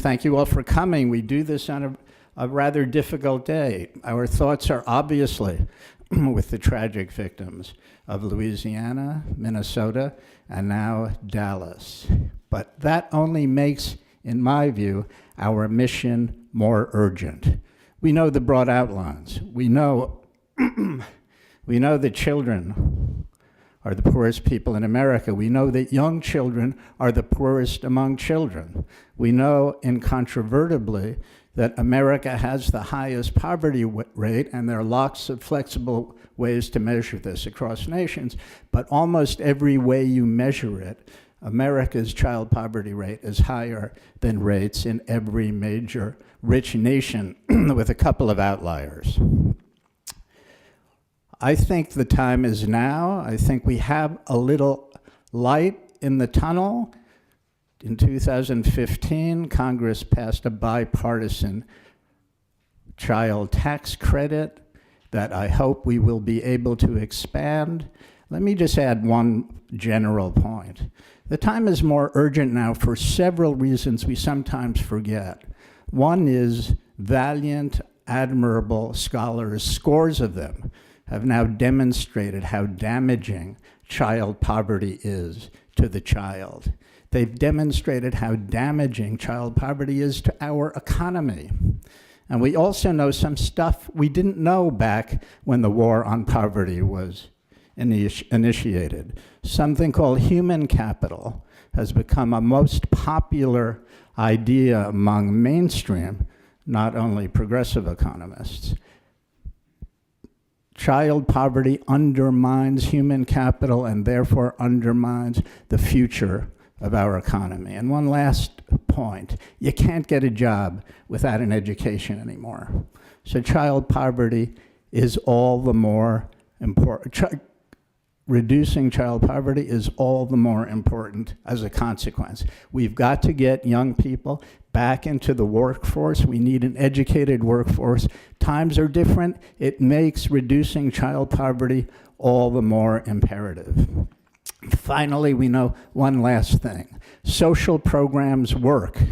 thank you all for coming. We do this on a rather difficult day. Our thoughts are obviously with the tragic victims of Louisiana, Minnesota, and now Dallas. But that only makes, in my view, our mission more urgent. We know the broad outlines. We know that children are the poorest people in America. We know that young children are the poorest among children. We know incontrovertibly that America has the highest poverty rate, and there are lots of flexible ways to measure this across nations, but almost every way you measure it, America's child poverty rate is higher than rates in every major rich nation, with a couple of outliers. I think the time is now. I think we have a little light in the tunnel. In 2015, Congress passed a bipartisan child tax credit that I hope we will be able to expand. Let me just add one general point. The time is more urgent now for several reasons we sometimes forget. One is valiant, admirable scholars, scores of them, have now demonstrated how damaging child poverty is to the child. They've demonstrated how damaging child poverty is to our economy. And we also know some stuff we didn't know back when the war on poverty was initiated. Something called human capital has become a most popular idea among mainstream, not only progressive economists. Child poverty undermines human capital and therefore undermines the future of our economy. And one last point, you can't get a job without an education anymore. So child poverty is all the more important. Reducing child poverty is all the more important as a consequence. We've got to get young people back into the workforce. We need an educated workforce. Times are different. It makes reducing child poverty all the more imperative. Finally, we know one last thing. Social programs work.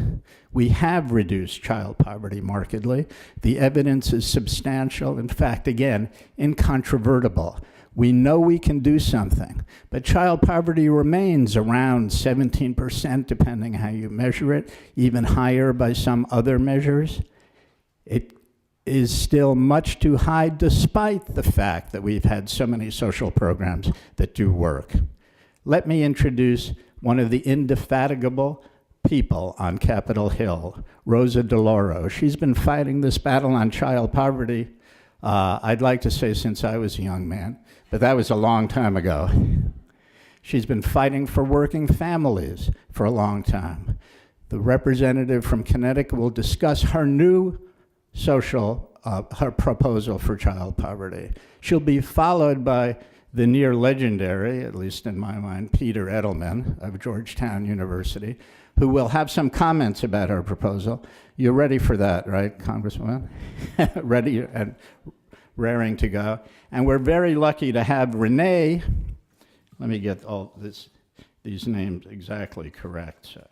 We have reduced child poverty markedly. The evidence is substantial. In fact, again, incontrovertible. We know we can do something, but child poverty remains around 17%, depending how you measure it, even higher by some other measures. It is still much too high, despite the fact that we've had so many social programs that do work. Let me introduce one of the indefatigable people on Capitol Hill, Rosa DeLauro. She's been fighting this battle on child poverty, I'd like to say since I was a young man, but that was a long time ago. She's been fighting for working families for a long time. The representative from Connecticut will discuss her new her proposal for child poverty. She'll be followed by the near legendary, at least in my mind, Peter Edelman of Georgetown University, who will have some comments about her proposal. You're ready for that, right, Congresswoman? Ready and raring to go. And we're very lucky to have Renee, let me get all these names exactly correct. So,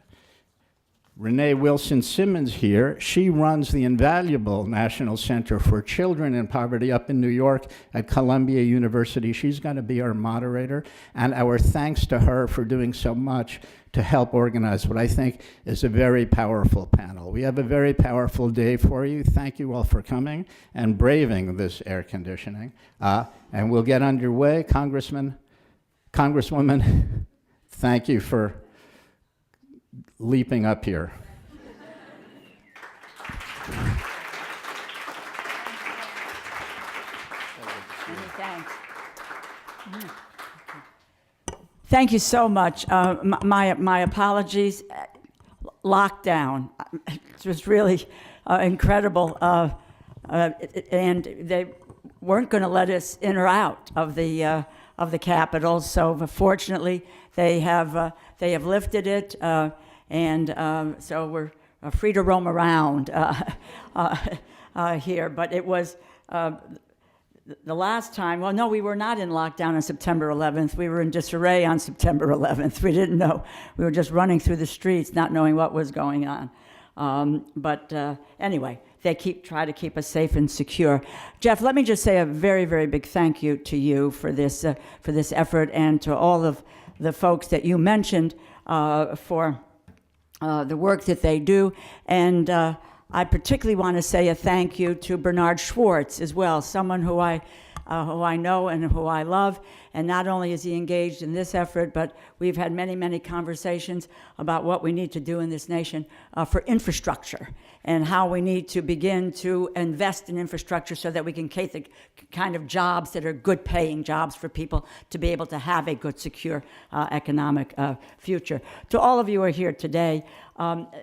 Renee Wilson-Simmons here. She runs the invaluable National Center for Children in Poverty up in New York at Columbia University. She's going to be our moderator, and our thanks to her for doing so much to help organize what I think is a very powerful panel. We have a very powerful day for you. Thank you all for coming and braving this air conditioning. And we'll get underway. Congresswoman, thank you for leaping up here. Thank you so much. My apologies. Lockdown. It was really incredible, and they weren't going to let us in or out of the Capitol. So fortunately, they have lifted it, and so we're free to roam around here. But it was. The last time, well, no, we were not in lockdown on September 11th. We were in disarray on September 11th. We didn't know. We were just running through the streets, not knowing what was going on. Anyway, they try to keep us safe and secure. Jeff, let me just say a very, very big thank you to you for this effort, and to all of the folks that you mentioned for the work that they do. And I particularly want to say a thank you to Bernard Schwartz as well, someone who I know and who I love. And not only is he engaged in this effort, but we've had many, many conversations about what we need to do in this nation for infrastructure, and how we need to begin to invest in infrastructure so that we can create the kind of jobs that are good paying jobs for people to be able to have a good, secure economic future. To all of you who are here today,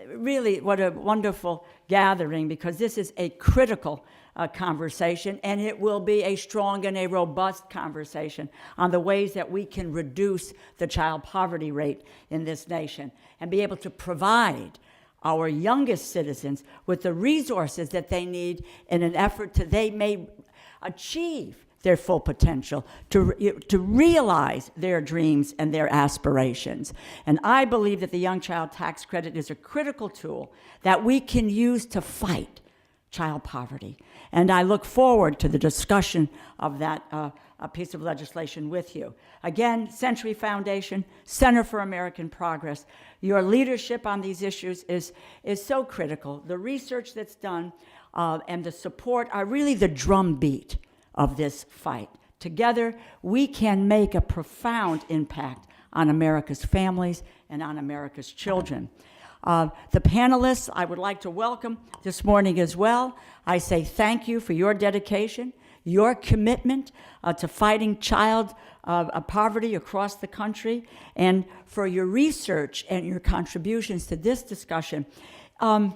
really what a wonderful gathering, because this is a critical conversation, and it will be a strong and a robust conversation on the ways that we can reduce the child poverty rate in this nation and be able to provide our youngest citizens with the resources that they need in an effort to they may achieve their full potential, to realize their dreams and their aspirations. And I believe that the Young Child Tax Credit is a critical tool that we can use to fight child poverty. And I look forward to the discussion of that piece of legislation with you. Again, Century Foundation, Center for American Progress, your leadership on these issues is so critical. The research that's done and the support are really the drumbeat of this fight. Together, we can make a profound impact on America's families and on America's children. The panelists I would like to welcome this morning as well. I say thank you for your dedication, your commitment to fighting child poverty across the country, and for your research and your contributions to this discussion. I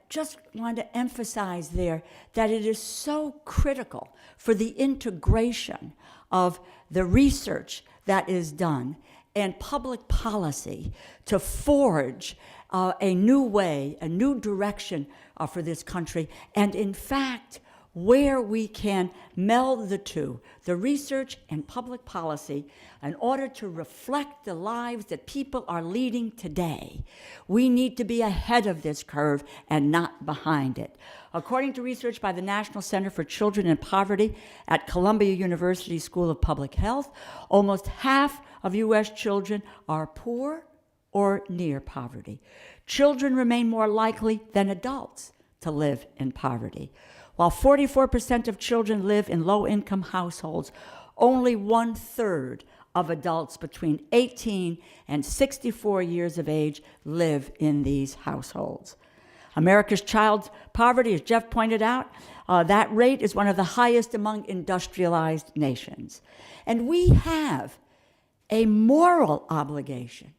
just want to emphasize there that it is so critical for the integration of the research that is done and public policy to forge a new way, a new direction for this country, and in fact, where we can meld the two, the research and public policy, in order to reflect the lives that people are leading today. We need to be ahead of this curve and not behind it. According to research by the National Center for Children in Poverty at Columbia University School of Public Health, almost half of U.S. children are poor or near poverty. Children remain more likely than adults to live in poverty. While 44% of children live in low-income households, only 1/3 of adults between 18 and 64 years of age live in these households. America's child poverty, as Jeff pointed out, that rate is one of the highest among industrialized nations. And we have a moral obligation,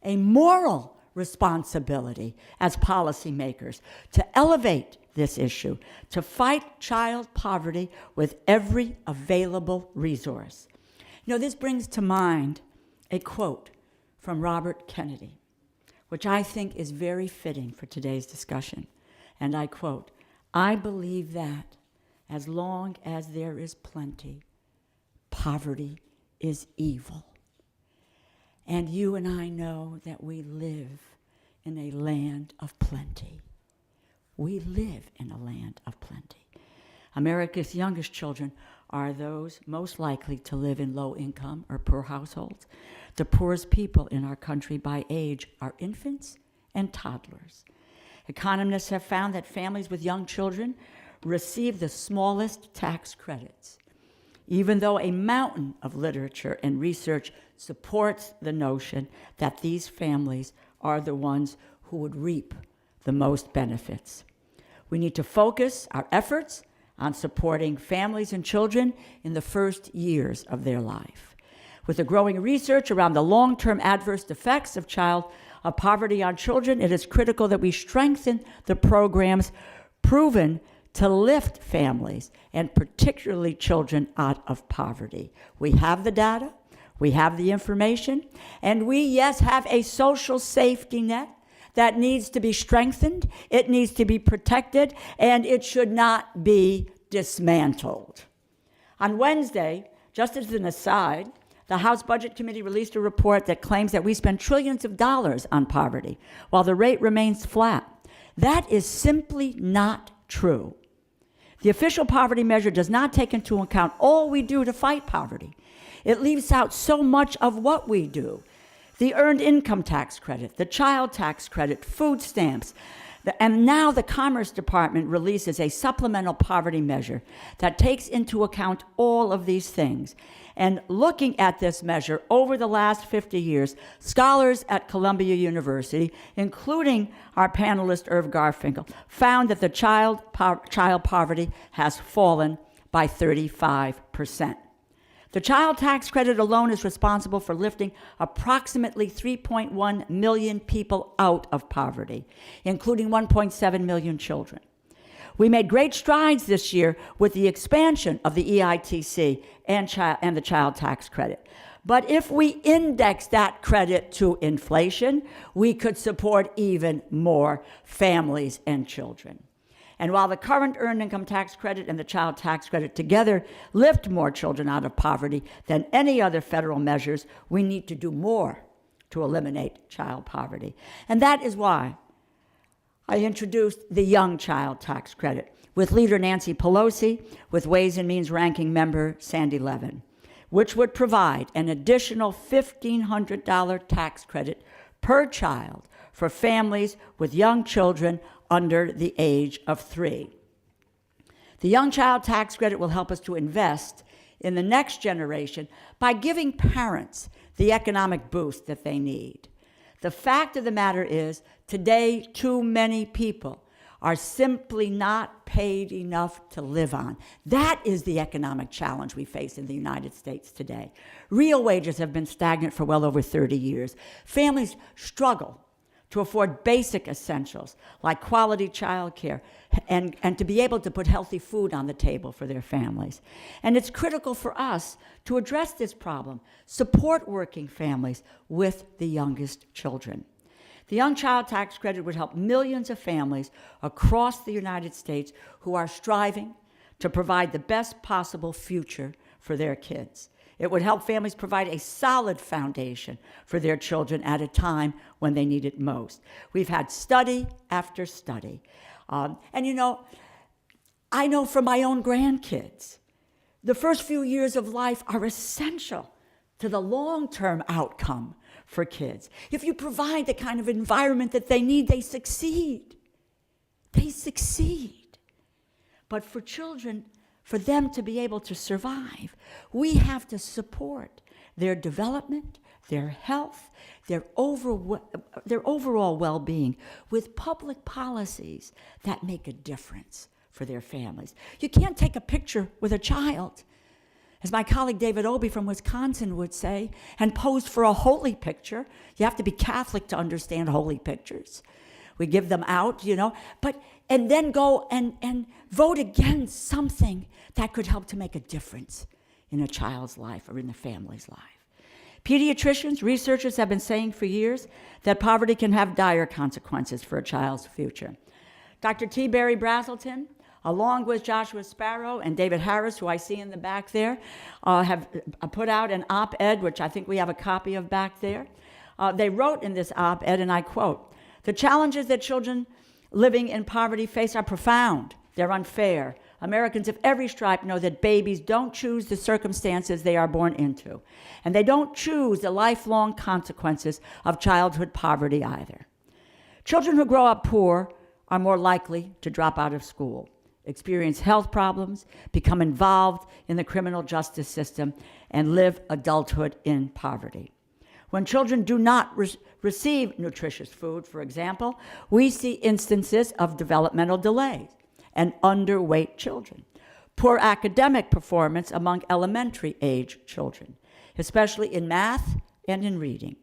a moral responsibility as policymakers to elevate this issue, to fight child poverty with every available resource. You know, this brings to mind a quote from Robert Kennedy, which I think is very fitting for today's discussion. And I quote, "I believe that as long as there is plenty, poverty is evil." And you and I know that we live in a land of plenty. We live in a land of plenty. America's youngest children are those most likely to live in low-income or poor households. The poorest people in our country by age are infants and toddlers. Economists have found that families with young children receive the smallest tax credits, even though a mountain of literature and research supports the notion that these families are the ones who would reap the most benefits. We need to focus our efforts on supporting families and children in the first years of their life. With the growing research around the long-term adverse effects of poverty on children, it is critical that we strengthen the programs proven to lift families, and particularly children, out of poverty. We have the data, we have the information, and we, yes, have a social safety net that needs to be strengthened, it needs to be protected, and it should not be dismantled. On Wednesday, just as an aside, The House Budget Committee released a report that claims that we spend trillions of dollars on poverty, while the rate remains flat. That is simply not true. The official poverty measure does not take into account all we do to fight poverty. It leaves out so much of what we do. The earned income tax credit, the child tax credit, food stamps, and now the Commerce Department releases a supplemental poverty measure that takes into account all of these things. And looking at this measure over the last 50 years, scholars at Columbia University, including our panelist Irv Garfinkel, found that the child poverty has fallen by 35%. The child tax credit alone is responsible for lifting approximately 3.1 million people out of poverty, including 1.7 million children. We made great strides this year with the expansion of the EITC and the child tax credit. But if we index that credit to inflation, we could support even more families and children. And while the current earned income tax credit and the child tax credit together lift more children out of poverty than any other federal measures, we need to do more to eliminate child poverty. And that is why I introduced the Young Child Tax Credit with Leader Nancy Pelosi, with Ways and Means Ranking Member Sandy Levin, which would provide an additional $1,500 tax credit per child for families with young children under the age of 3. The Young Child Tax Credit will help us to invest in the next generation by giving parents the economic boost that they need. The fact of the matter is, today, too many people are simply not paid enough to live on. That is the economic challenge we face in the United States today. Real wages have been stagnant for well over 30 years. Families struggle to afford basic essentials like quality child care and to be able to put healthy food on the table for their families. And it's critical for us to address this problem, support working families with the youngest children. The Young Child Tax Credit would help millions of families across the United States who are striving to provide the best possible future for their kids. It would help families provide a solid foundation for their children at a time when they need it most. We've had study after study. And you know, I know from my own grandkids, the first few years of life are essential to the long-term outcome for kids. If you provide the kind of environment that they need, they succeed. They succeed. But for children, for them to be able to survive, we have to support their development, their health, their overall well-being with public policies that make a difference for their families. You can't take a picture with a child, as my colleague David Obey from Wisconsin would say, and pose for a holy picture. You have to be Catholic to understand holy pictures. We give them out, you know, and then go and vote against something that could help to make a difference in a child's life or in the family's life. Pediatricians, researchers have been saying for years that poverty can have dire consequences for a child's future. Dr. T. Barry Brazelton, along with Joshua Sparrow and David Harris, who I see in the back there, have put out an op-ed, which I think we have a copy of back there. They wrote in this op-ed, and I quote, "The challenges that children living in poverty face are profound. They're unfair. Americans of every stripe know that babies don't choose the circumstances they are born into, and they don't choose the lifelong consequences of childhood poverty either. Children who grow up poor are more likely to drop out of school, experience health problems, become involved in the criminal justice system, and live adulthood in poverty. When children do not receive nutritious food, for example, we see instances of developmental delays and underweight children, poor academic performance among elementary age children, especially in math and in reading.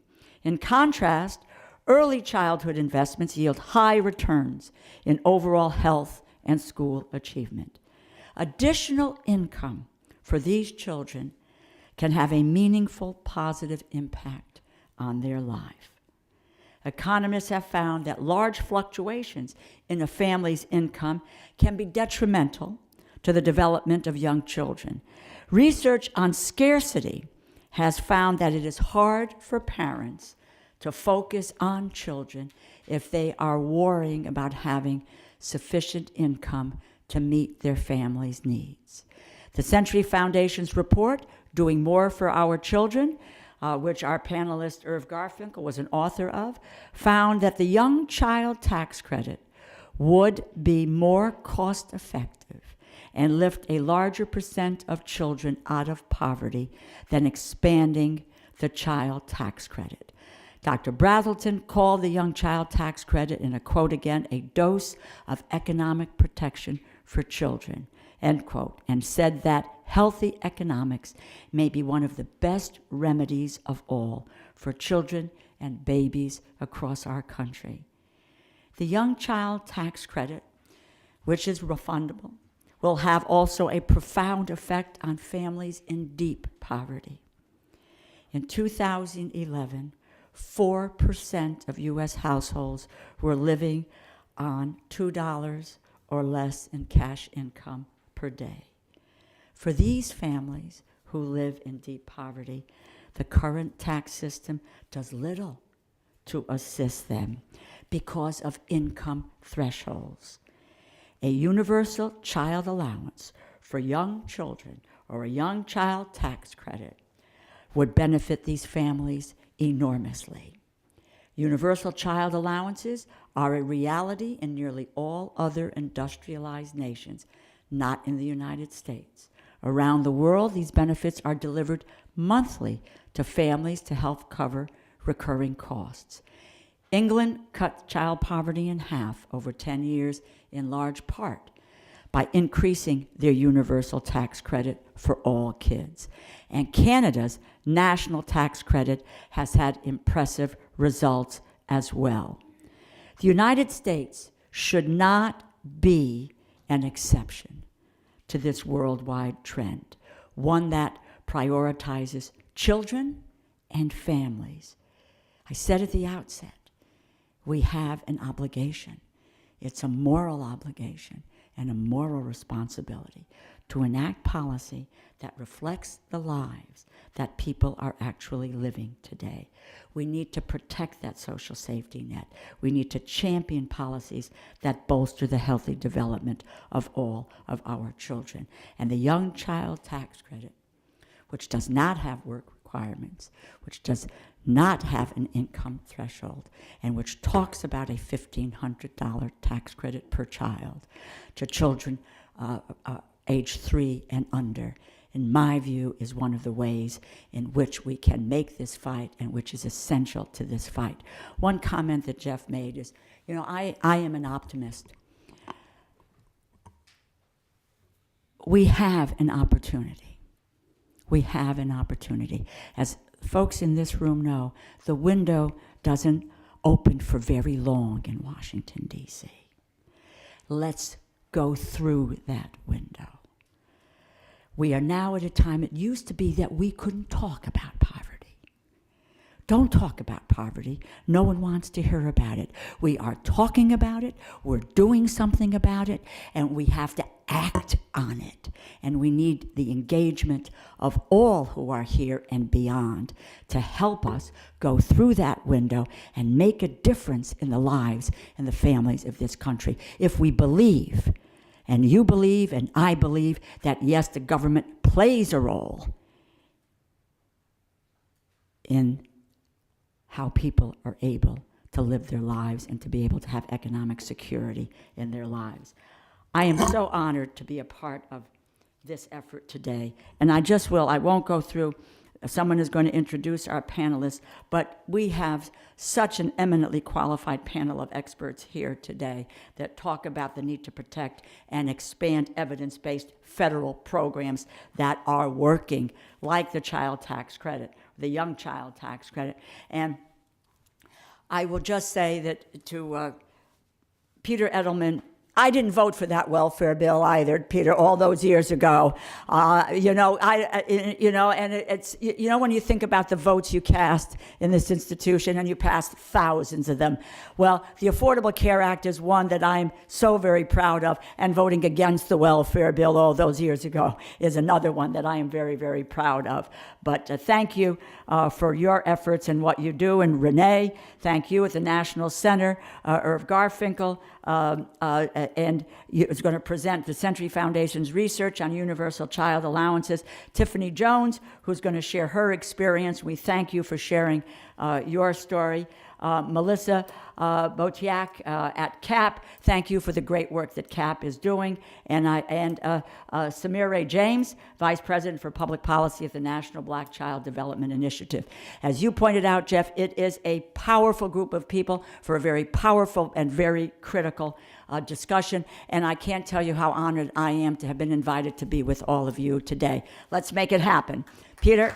In contrast, early childhood investments yield high returns in overall health and school achievement. Additional income for these children can have a meaningful positive impact on their life. Economists have found that large fluctuations in a family's income can be detrimental to the development of young children. Research on scarcity has found that it is hard for parents to focus on children if they are worrying about having sufficient income to meet their family's needs. The Century Foundation's report, Doing More for Our Children, which our panelist Irv Garfinkel was an author of, found that the Young Child Tax Credit would be more cost-effective and lift a larger percent of children out of poverty than expanding the child tax credit. Dr. Brazelton called the Young Child Tax Credit, in a quote again, a dose of economic protection for children, end quote, and said that healthy economics may be one of the best remedies of all for children and babies across our country. The Young Child Tax Credit, which is refundable, will have also a profound effect on families in deep poverty. In 2011, 4% of U.S. households were living on $2 or less in cash income per day. For these families who live in deep poverty, the current tax system does little to assist them because of income thresholds. A universal child allowance for young children or a young child tax credit would benefit these families enormously. Universal child allowances are a reality in nearly all other industrialized nations, not in the United States. Around the world, these benefits are delivered monthly to families to help cover recurring costs. England cut child poverty in half over 10 years, in large part by increasing their universal tax credit for all kids. And Canada's national tax credit has had impressive results as well. The United States should not be an exception to this worldwide trend, one that prioritizes children and families. I said at the outset, we have an obligation. It's a moral obligation and a moral responsibility to enact policy that reflects the lives that people are actually living today. We need to protect that social safety net. We need to champion policies that bolster the healthy development of all of our children. And the Young Child Tax Credit, which does not have work requirements, which does not have an income threshold, and which talks about a $1,500 tax credit per child to children age 3 and under, in my view, is one of the ways in which we can make this fight and which is essential to this fight. One comment that Jeff made is, I am an optimist. We have an opportunity. We have an opportunity. As folks in this room know, the window doesn't open for very long in Washington, D.C. Let's go through that window. We are now at a time, it used to be that we couldn't talk about poverty. Don't talk about poverty. No one wants to hear about it. We are talking about it, we're doing something about it, and we have to act on it. And we need the engagement of all who are here and beyond to help us go through that window and make a difference in the lives and the families of this country. If we believe, and you believe, and I believe, that yes, the government plays a role in how people are able to live their lives and to be able to have economic security in their lives. I am so honored to be a part of this effort today. And I won't go through, someone is going to introduce our panelists, but we have such an eminently qualified panel of experts here today that talk about the need to protect and expand evidence-based federal programs that are working, like the child tax credit, the young child tax credit. And I will just say that to Peter Edelman, I didn't vote for that welfare bill either, Peter, all those years ago. And it's, when you think about the votes you cast in this institution, and you passed thousands of them. Well, the Affordable Care Act is one that I'm so very proud of, and voting against the welfare bill all those years ago is another one that I am very, very proud of. But thank you for your efforts and what you do. And Renee, thank you at the National Center, Irv Garfinkel, and is going to present the Century Foundation's research on universal child allowances. Tiffany Jones, who's going to share her experience. We thank you for sharing your story. Melissa Botiak at CAP, thank you for the great work that CAP is doing. And Samir Ray James, Vice President for Public Policy at the National Black Child Development Initiative. As you pointed out, Jeff, it is a powerful group of people for a very powerful and very critical discussion. And I can't tell you how honored I am to have been invited to be with all of you today. Let's make it happen. Peter.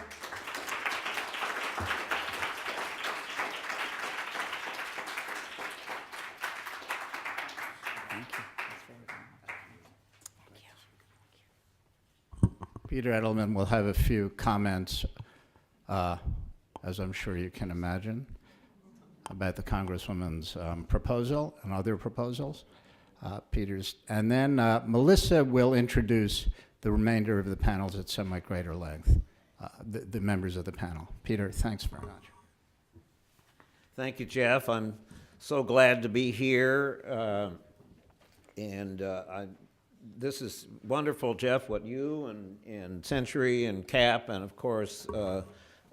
Peter Edelman will have a few comments, as I'm sure you can imagine, about the Congresswoman's proposal and other proposals. And then Melissa will introduce the remainder of the panels at somewhat greater length, the members of the panel. Peter, thanks very much. Thank you, Jeff. I'm so glad to be here, this is wonderful, Jeff, what you and Century and CAP and, of course,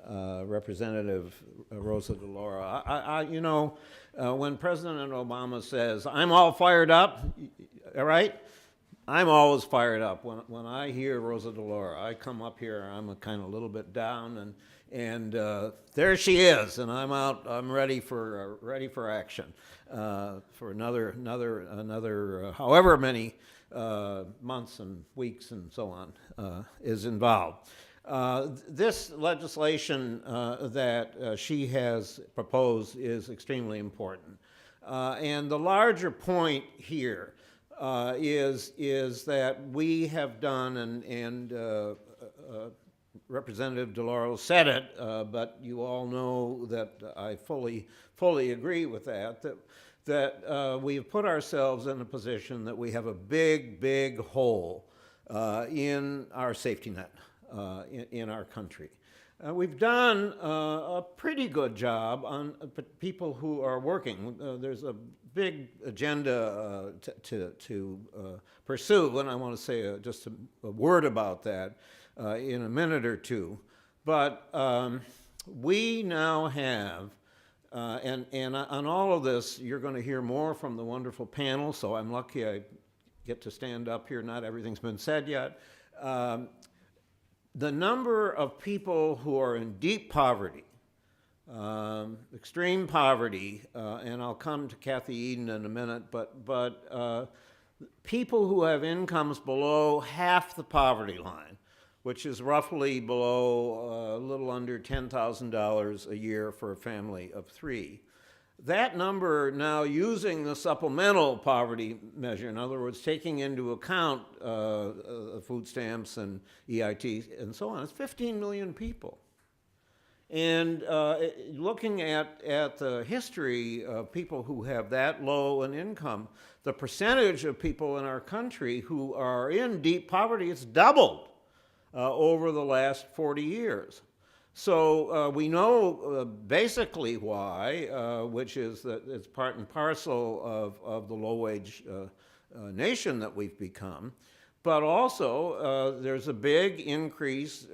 Representative Rosa DeLauro. When President Obama says, I'm all fired up, all right? I'm always fired up. When I hear Rosa DeLauro, I come up here, I'm kind of a little bit down, and there she is, and I'm out. I'm ready for action for another however many months and weeks and so on is involved. This legislation that she has proposed is extremely important, and the larger point here is that we have done, and Representative DeLauro said it, but you all know that I fully agree with that we have put ourselves in a position that we have a big hole in our safety net in our country. We've done a pretty good job on people who are working. There's a big agenda to pursue, and I want to say just a word about that in a minute or two. But we now have, and on all of this, you're going to hear more from the wonderful panel, so I'm lucky I get to stand up here. Not everything's been said yet. The number of people who are in deep poverty, extreme poverty, and I'll come to Kathy Eden in a minute, but people who have incomes below half the poverty line, which is roughly below a little under $10,000 a year for a family of three. That number now, using the supplemental poverty measure, in other words, taking into account food stamps and EIT and so on, it's 15 million people. And looking at the history of people who have that low an income, the percentage of people in our country who are in deep poverty, it's doubled over the last 40 years. So we know basically why, which is that it's part and parcel of the low-wage nation that we've become. But also, there's a big increase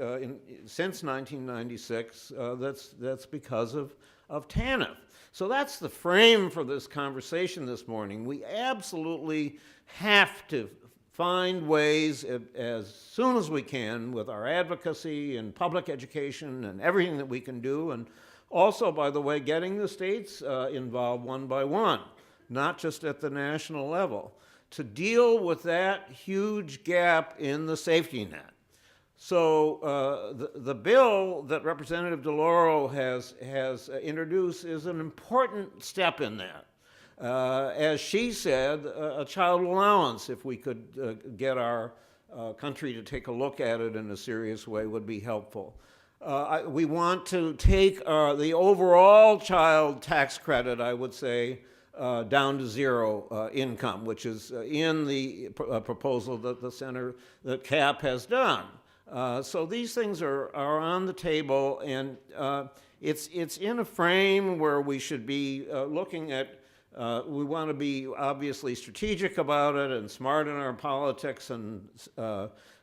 since 1996 that's because of TANF. So that's the frame for this conversation this morning. We absolutely have to find ways as soon as we can with our advocacy and public education and everything that we can do, and also, by the way, getting the states involved one by one, not just at the national level, to deal with that huge gap in the safety net. So the bill that Representative DeLauro has introduced is an important step in that. As she said, a child allowance, if we could get our country to take a look at it in a serious way, would be helpful. We want to take the overall child tax credit, I would say, down to zero income, which is in the proposal that that CAP has done. So these things are on the table, and it's in a frame where we should be looking at. We want to be obviously strategic about it and smart in our politics and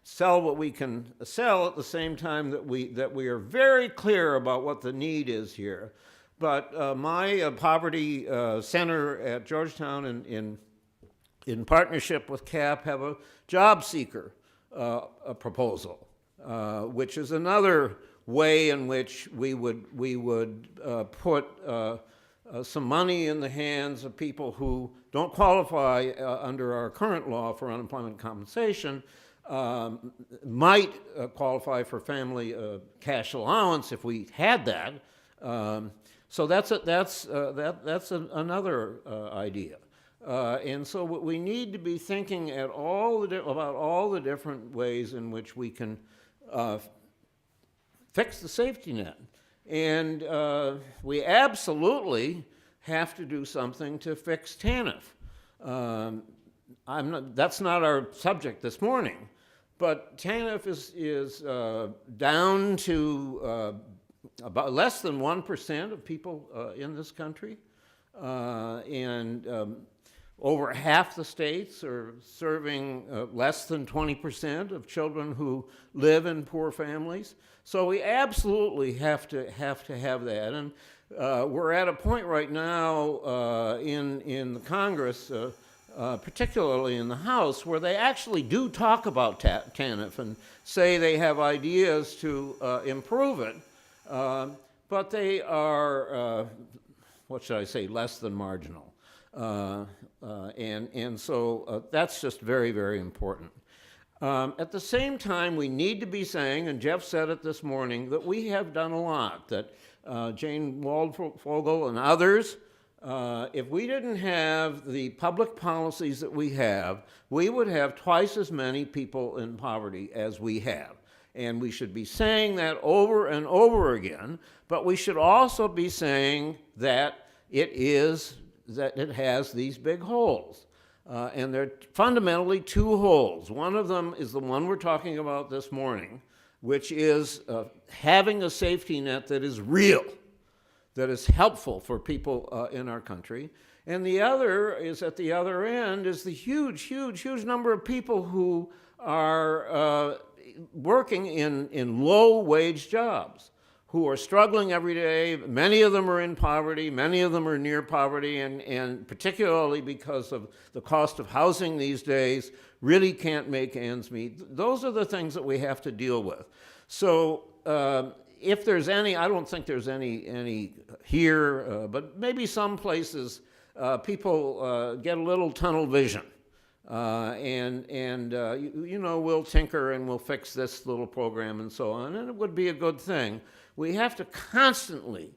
sell what we can sell at the same time that we are very clear about what the need is here. But my poverty center at Georgetown in partnership with CAP have a job seeker a proposal, which is another way in which we would put some money in the hands of people who don't qualify under our current law for unemployment compensation, might qualify for family cash allowance if we had that. So that's another idea. And so we need to be thinking at about all the different ways in which we can fix the safety net. And we absolutely have to do something to fix TANF. That's not our subject this morning, but TANF is down to about less than 1% of people in this country, and over half the states are serving less than 20% of children who live in poor families. So we absolutely have to have that, and we're at a point right now in the Congress, particularly in the House, where they actually do talk about TANF and say they have ideas to improve it, but they are, what should I say, less than marginal. And so that's just very, very important. At the same time, we need to be saying, and Jeff said it this morning, that we have done a lot, that Jane Waldfogel and others, if we didn't have the public policies that we have, we would have twice as many people in poverty as we have. And we should be saying that over and over again, but we should also be saying that it has these big holes. And there are fundamentally two holes. One of them is the one we're talking about this morning, which is having a safety net that is real, that is helpful for people in our country. And the other is, at the other end, is the huge, huge, huge number of people who are working in low-wage jobs, who are struggling every day. Many of them are in poverty, many of them are near poverty, and particularly because of the cost of housing these days, really can't make ends meet. Those are the things that we have to deal with. So if there's any, I don't think there's any here, but maybe some places people get a little tunnel vision. We'll tinker and we'll fix this little program and so on, and it would be a good thing. We have to constantly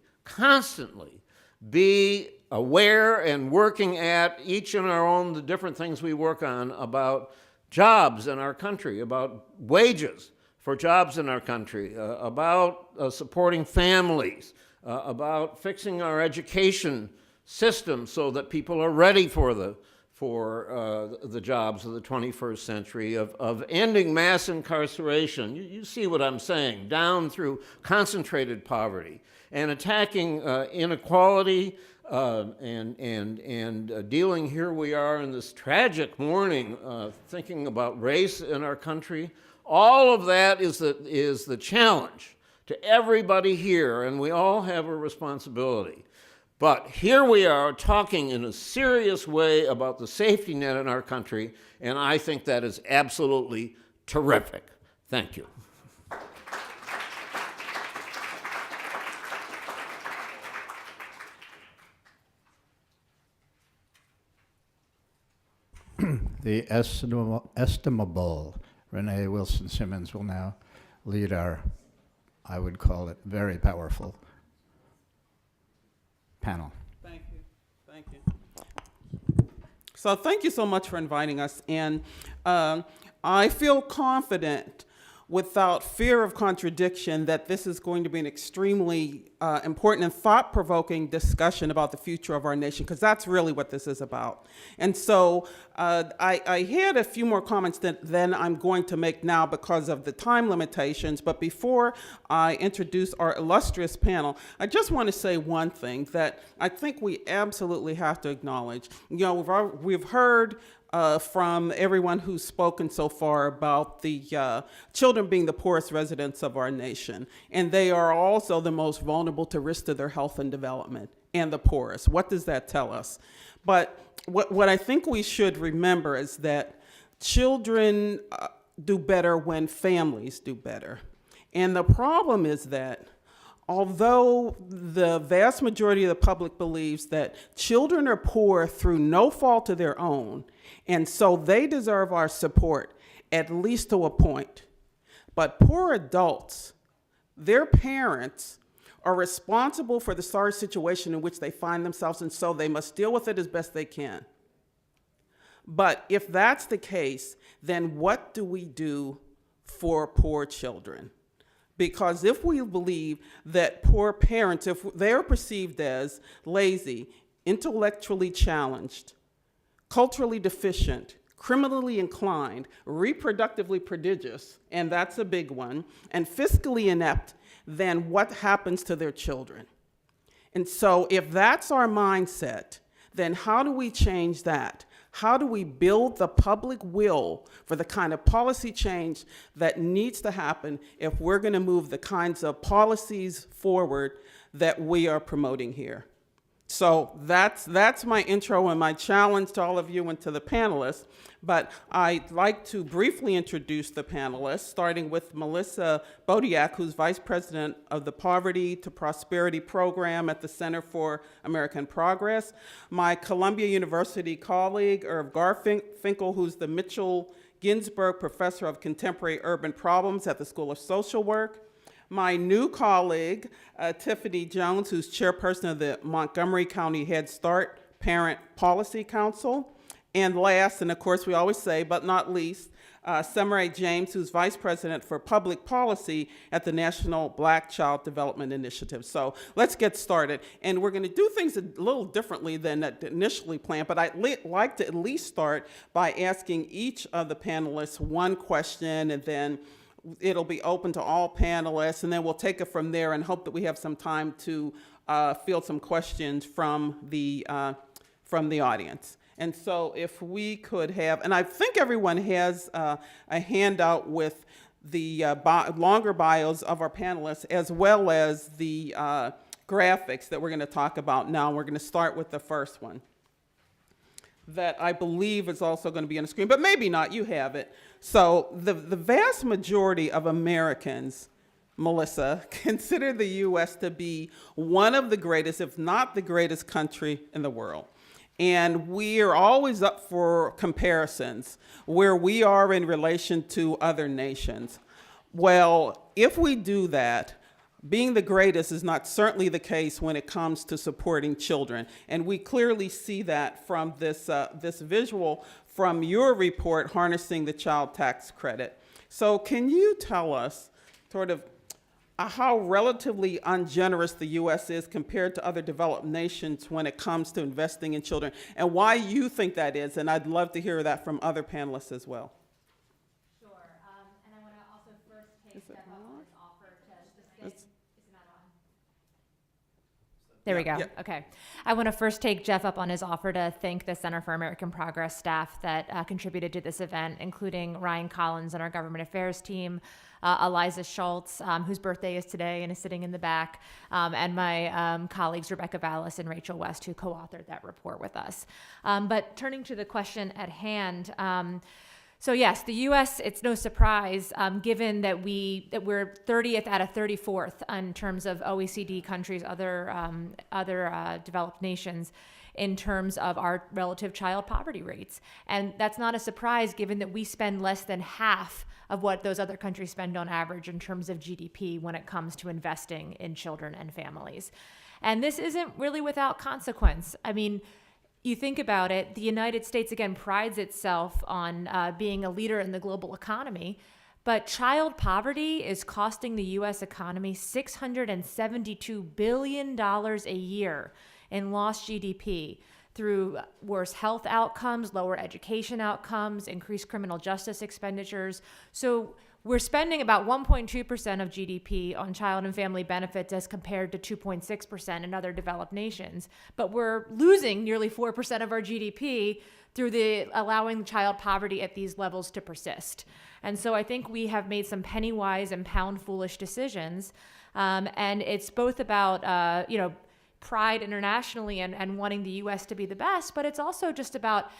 be aware and working at each in our own, the different things we work on about jobs in our country, about wages for jobs in our country, about supporting families, about fixing our education system so that people are ready for the jobs of the 21st century, of ending mass incarceration. You see what I'm saying, down through concentrated poverty, and attacking inequality, and dealing, here we are in this tragic morning, thinking about race in our country. All of that is the challenge to everybody here, and we all have a responsibility. But here we are talking in a serious way about the safety net in our country, and I think that is absolutely terrific. Thank you. The estimable Renee Wilson Simmons will now lead our, I would call it, very powerful panel. Thank you. So thank you so much for inviting us. And I feel confident, without fear of contradiction, that this is going to be an extremely important and thought-provoking discussion about the future of our nation, because that's really what this is about. And so I had a few more comments than I'm going to make now because of the time limitations. But before I introduce our illustrious panel, I just want to say one thing that I think we absolutely have to acknowledge. You know, we've heard from everyone who's spoken so far about the children being the poorest residents of our nation. And they are also the most vulnerable to risk to their health and development, and the poorest. What does that tell us? But what I think we should remember is that children do better when families do better. And the problem is that although the vast majority of the public believes that children are poor through no fault of their own, and so they deserve our support, at least to a point. But poor adults, their parents, are responsible for the sorry situation in which they find themselves, and so they must deal with it as best they can. But if that's the case, then what do we do for poor children? Because if we believe that poor parents, if they're perceived as lazy, intellectually challenged, culturally deficient, criminally inclined, reproductively prodigious, and that's a big one, and fiscally inept, then what happens to their children? And so if that's our mindset, then how do we change that? How do we build the public will for the kind of policy change that needs to happen if we're going to move the kinds of policies forward that we are promoting here? So that's my intro and my challenge to all of you and to the panelists. But I'd like to briefly introduce the panelists, starting with Melissa Bodiak, who's Vice President of the Poverty to Prosperity Program at the Center for American Progress. My Columbia University colleague, Irv Garfinkel, who's the Mitchell Ginsburg Professor of Contemporary Urban Problems at the School of Social Work. My new colleague, Tiffany Jones, who's chairperson of the Montgomery County Head Start Parent Policy Council. And last, and of course we always say, but not least, Sumray James, who's vice president for public policy at the National Black Child Development Initiative. So let's get started. And we're going to do things a little differently than initially planned, but I'd like to at least start by asking each of the panelists one question, and then it'll be open to all panelists, and then we'll take it from there and hope that we have some time to field some questions from the audience. And so if we could have, and I think everyone has a handout with the longer bios of our panelists, as well as the graphics that we're going to talk about now. We're going to start with the first one that I believe is also going to be on the screen, but maybe not. You have it. So the vast majority of Americans, Melissa, consider the U.S. to be one of the greatest, if not the greatest country in the world. And we are always up for comparisons, where we are in relation to other nations. Well, if we do that, being the greatest is not certainly the case when it comes to supporting children. And we clearly see that from this visual from your report, Harnessing the Child Tax Credit. So can you tell us sort of how relatively ungenerous the U.S. is compared to other developed nations when it comes to investing in children, and why you think that is? And I'd love to hear that from other panelists as well. Sure, and I want to also first take Jeff up on his offer to just get, is it not on? There we go. Yeah. Okay. I want to first take Jeff up on his offer to thank the Center for American Progress staff that contributed to this event, including Ryan Collins and our government affairs team, Eliza Schultz, whose birthday is today and is sitting in the back, and my colleagues Rebecca Vallis and Rachel West, who co-authored that report with us. But turning to the question at hand, so yes, the U.S., it's no surprise, given that we're 30th out of 34th in terms of OECD countries, other developed nations, in terms of our relative child poverty rates. And that's not a surprise, given that we spend less than half of what those other countries spend on average in terms of GDP when it comes to investing in children and families. And this isn't really without consequence. I mean, you think about it, the United States, again, prides itself on being a leader in the global economy, but child poverty is costing the U.S. economy $672 billion a year in lost GDP through worse health outcomes, lower education outcomes, increased criminal justice expenditures. So we're spending about 1.2% of GDP on child and family benefits as compared to 2.6% in other developed nations. But we're losing nearly 4% of our GDP through the allowing child poverty at these levels to persist. And so I think we have made some penny wise and pound foolish decisions. And it's both about, pride internationally and wanting the U.S. to be the best, but it's also just about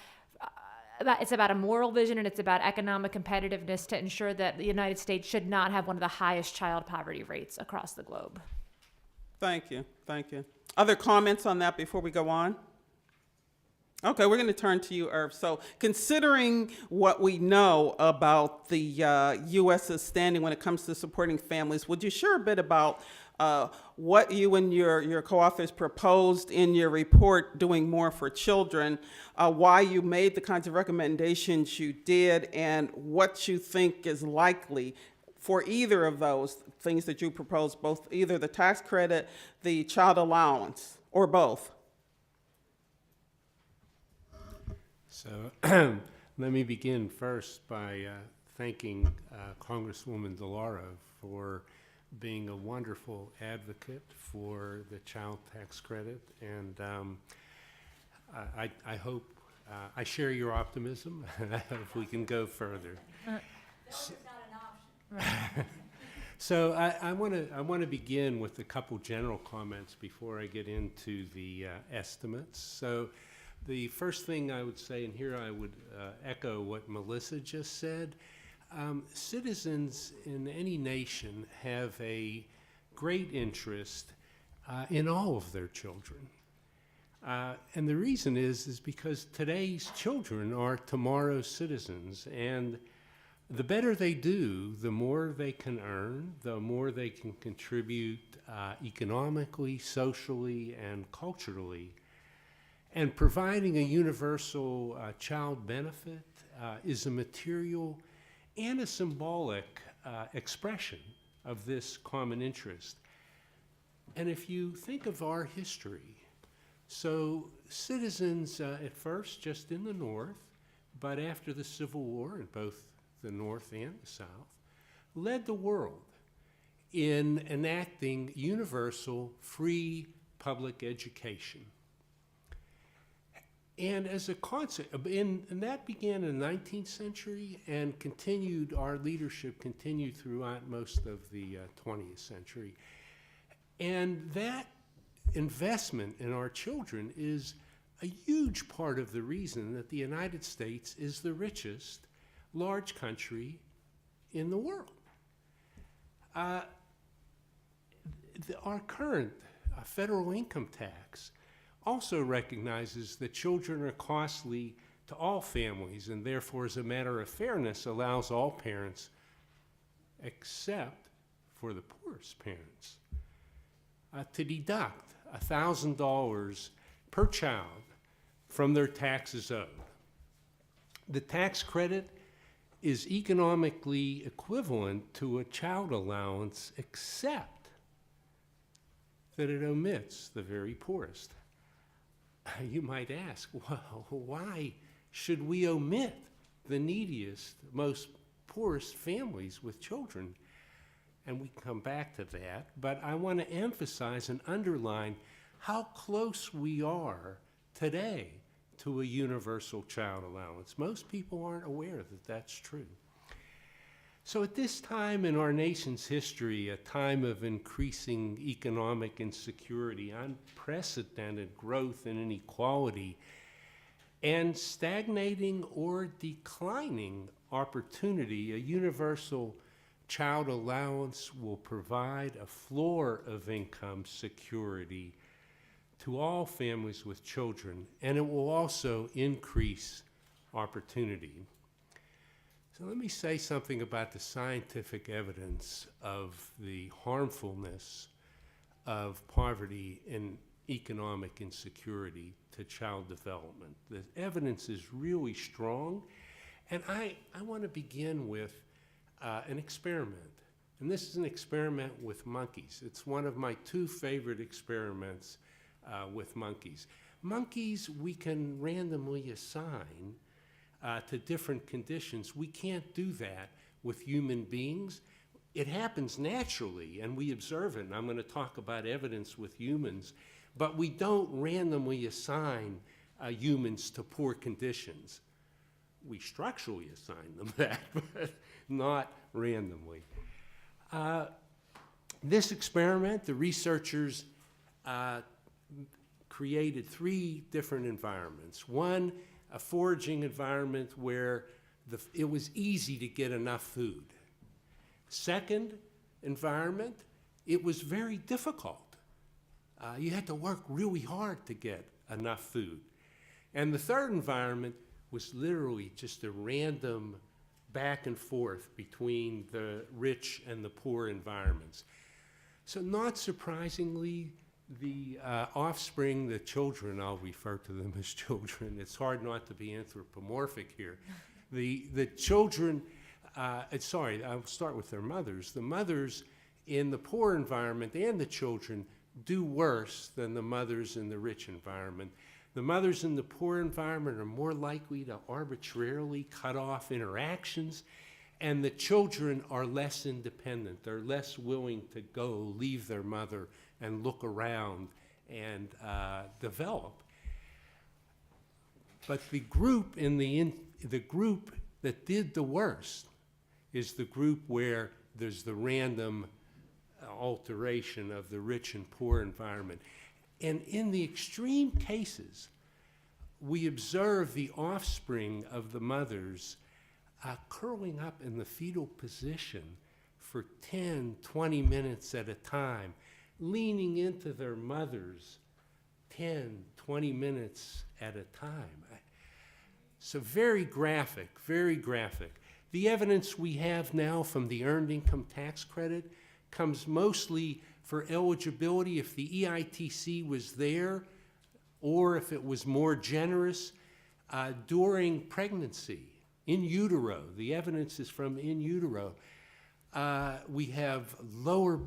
it's about a moral vision, and it's about economic competitiveness to ensure that the United States should not have one of the highest child poverty rates across the globe. Thank you. Thank you. Other comments on that before we go on? Okay, we're going to turn to you, Irv. So considering what we know about the U.S.'s standing when it comes to supporting families, would you share a bit about what you and your co-authors proposed in your report, Doing More for Children, why you made the kinds of recommendations you did, and what you think is likely for either of those things that you proposed, both either the tax credit, the child allowance, or both? So let me begin first by thanking Congresswoman DeLauro for being a wonderful advocate for the child tax credit. And I hope, I share your optimism. I hope we can go further. It's not an option. So I want to begin with a couple general comments before I get into the estimates. So the first thing I would say, and here I would echo what Melissa just said, citizens in any nation have a great interest in all of their children. And the reason is because today's children are tomorrow's citizens, and the better they do, the more they can earn, the more they can contribute economically, socially, and culturally. And providing a universal child benefit is a material and a symbolic expression of this common interest. And if you think of our history, so citizens at first just in the North, but after the Civil War in both the North and the South, led the world in enacting universal free public education. And as a concept, and that began in the 19th century and continued, our leadership continued throughout most of the 20th century. And that investment in our children is a huge part of the reason that the United States is the richest large country in the world. Our current federal income tax also recognizes that children are costly to all families, and therefore, as a matter of fairness, allows all parents, except for the poorest parents, to deduct $1,000 per child from their taxes owed. The tax credit is economically equivalent to a child allowance, except that it omits the very poorest. You might ask, well, why should we omit the neediest, most poorest families with children? And we come back to that, but I want to emphasize and underline how close we are today to a universal child allowance. Most people aren't aware that that's true. So at this time in our nation's history, a time of increasing economic insecurity, unprecedented growth and inequality, and stagnating or declining opportunity, a universal child allowance will provide a floor of income security to all families with children, and it will also increase opportunity. So let me say something about the scientific evidence of the harmfulness of poverty in economic insecurity to child development. The evidence is really strong. And I want to begin with an experiment. And this is an experiment with monkeys. It's one of my two favorite experiments with monkeys. Monkeys we can randomly assign to different conditions. We can't do that with human beings. It happens naturally, and we observe it. And I'm going to talk about evidence with humans. But we don't randomly assign humans to poor conditions. We structurally assign them that, but not randomly. This experiment, the researchers created 3 different environments. One, a foraging environment where it was easy to get enough food. Second environment, it was very difficult. You had to work really hard to get enough food. And the third environment was literally just a random back and forth between the rich and the poor environments. So not surprisingly, the offspring, the children, I'll refer to them as children, it's hard not to be anthropomorphic here. The children, sorry, I'll start with their mothers. The mothers in the poor environment and the children do worse than the mothers in the rich environment. The mothers in the poor environment are more likely to arbitrarily cut off interactions, and the children are less independent. They're less willing to go leave their mother and look around and develop. But the group the group that did the worst is the group where there's the random alteration of the rich and poor environment. And in the extreme cases, we observe the offspring of the mothers curling up in the fetal position for 10, 20 minutes at a time, leaning into their mothers 10, 20 minutes at a time. So very graphic, very graphic. The evidence we have now from the Earned Income Tax Credit comes mostly for eligibility if the EITC was there or if it was more generous during pregnancy, in utero. The evidence is from in utero. We have lower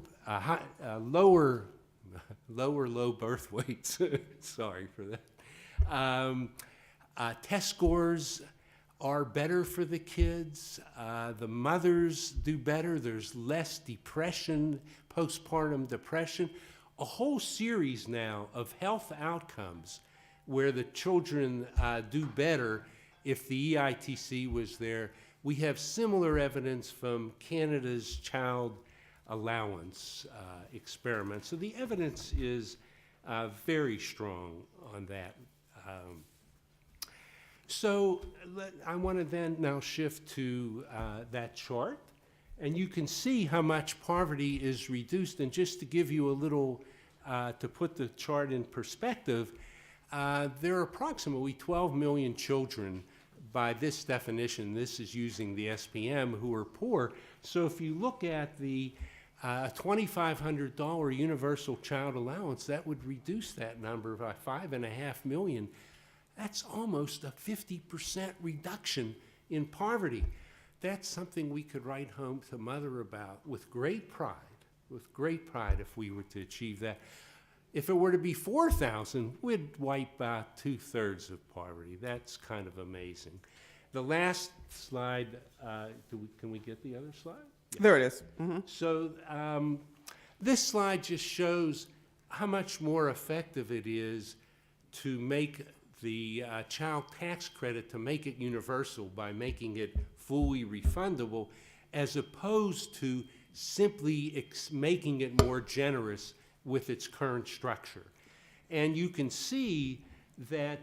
low birth weights. Sorry for that. Test scores are better for the kids. The mothers do better. There's less depression, postpartum depression. A whole series now of health outcomes where the children do better if the EITC was there. We have similar evidence from Canada's child allowance experiment. So the evidence is very strong on that. So I want to then now shift to that chart. And you can see how much poverty is reduced. And just to give you a little, to put the chart in perspective, there are approximately 12 million children by this definition. This is using the SPM who are poor. So if you look at the $2,500 universal child allowance, that would reduce that number by 5.5 million. That's almost a 50% reduction in poverty. That's something we could write home to mother about with great pride if we were to achieve that. If it were to be 4,000, we'd wipe out 2/3 of poverty. That's kind of amazing. The last slide, can we get the other slide? Yeah. There it is. Mm-hmm. So this slide just shows how much more effective it is to make the child tax credit, to make it universal by making it fully refundable, as opposed to simply making it more generous with its current structure. And you can see that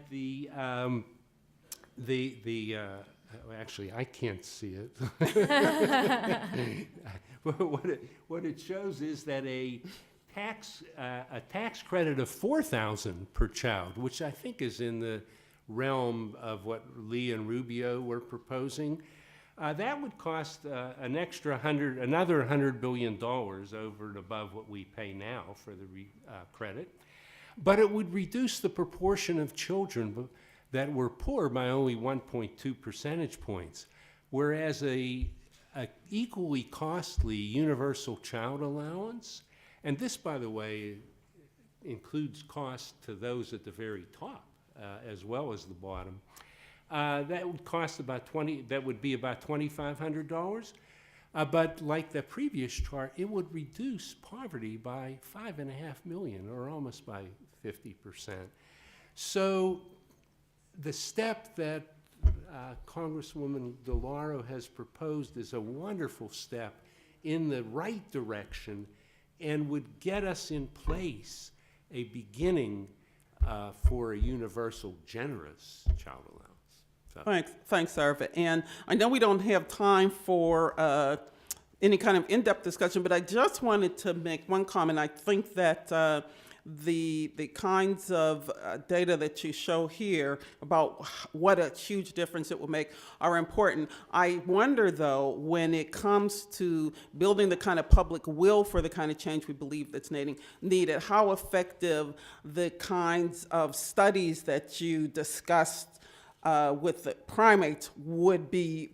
actually I can't see it. What it shows is that a tax credit of $4,000 per child, which I think is in the realm of what Lee and Rubio were proposing, that would cost another $100 billion over and above what we pay now for the credit. But it would reduce the proportion of children that were poor by only 1.2 percentage points, whereas a equally costly universal child allowance, and this, by the way, includes costs to those at the very top as well as the bottom, that would cost about that would be about $2,500. But like the previous chart, it would reduce poverty by 5.5 million, or almost by 50%. So the step that Congresswoman DeLauro has proposed is a wonderful step in the right direction and would get us in place a beginning for a universal, generous child allowance. Thanks, Arvid. And I know we don't have time for any kind of in-depth discussion, but I just wanted to make one comment. I think that the kinds of data that you show here about what a huge difference it will make are important. I wonder, though, when it comes to building the kind of public will for the kind of change we believe that's needed, how effective the kinds of studies that you discussed with the primates would be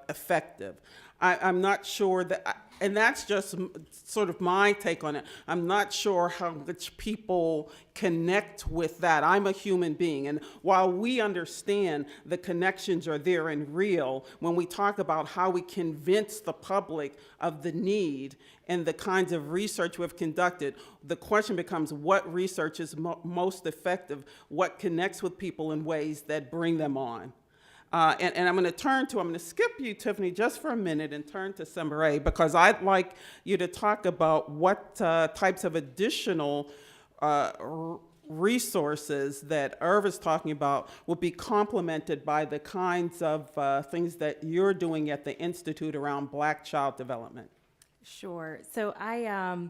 effective. I'm not sure that, and that's just sort of my take on it. I'm not sure how much people connect with that. I'm a human being, and while we understand the connections are there and real, when we talk about how we convince the public of the need and the kinds of research we've conducted, the question becomes what research is most effective, what connects with people in ways that bring them on. And I'm going to skip you, Tiffany, just for a minute and turn to Sembre, because I'd like you to talk about what types of additional resources that Irv is talking about will be complemented by the kinds of things that you're doing at the Institute around Black child development. Sure. So I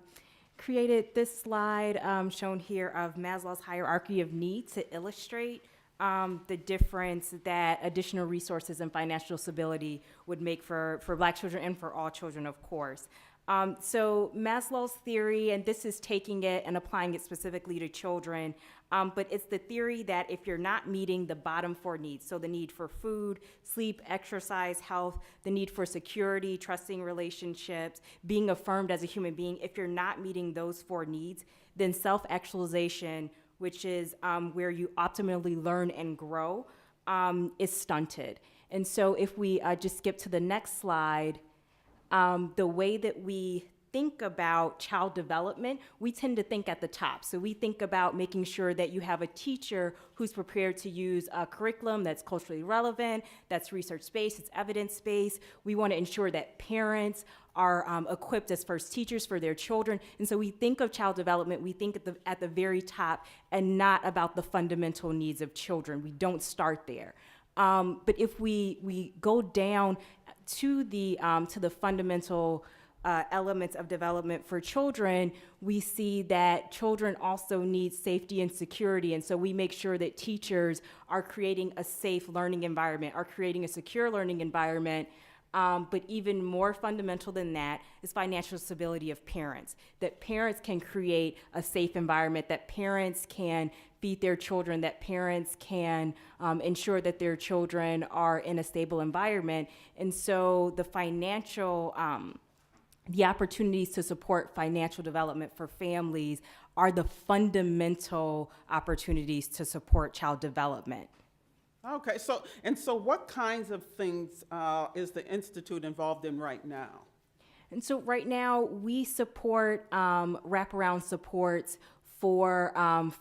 created this slide shown here of Maslow's hierarchy of needs to illustrate the difference that additional resources and financial stability would make for Black children and for all children, of course. So Maslow's theory, and this is taking it and applying it specifically to children, but it's the theory that if you're not meeting the bottom four needs, so the need for food, sleep, exercise, health, the need for security, trusting relationships, being affirmed as a human being, if you're not meeting those four needs, then self-actualization, which is where you optimally learn and grow, is stunted. And so if we just skip to the next slide, the way that we think about child development, we tend to think at the top. So we think about making sure that you have a teacher who's prepared to use a curriculum that's culturally relevant, that's research-based, it's evidence-based. We want to ensure that parents are equipped as first teachers for their children. And so we think of child development, we think at the very top and not about the fundamental needs of children. We don't start there. But if we go down to the fundamental elements of development for children, we see that children also need safety and security. And so we make sure that teachers are creating a safe learning environment, are creating a secure learning environment. But even more fundamental than that is financial stability of parents, that parents can create a safe environment, that parents can feed their children, that parents can ensure that their children are in a stable environment. And so the financial, the opportunities to support financial development for families are the fundamental opportunities to support child development. Okay, so what kinds of things is the Institute involved in right now? And so right now we support wraparound supports for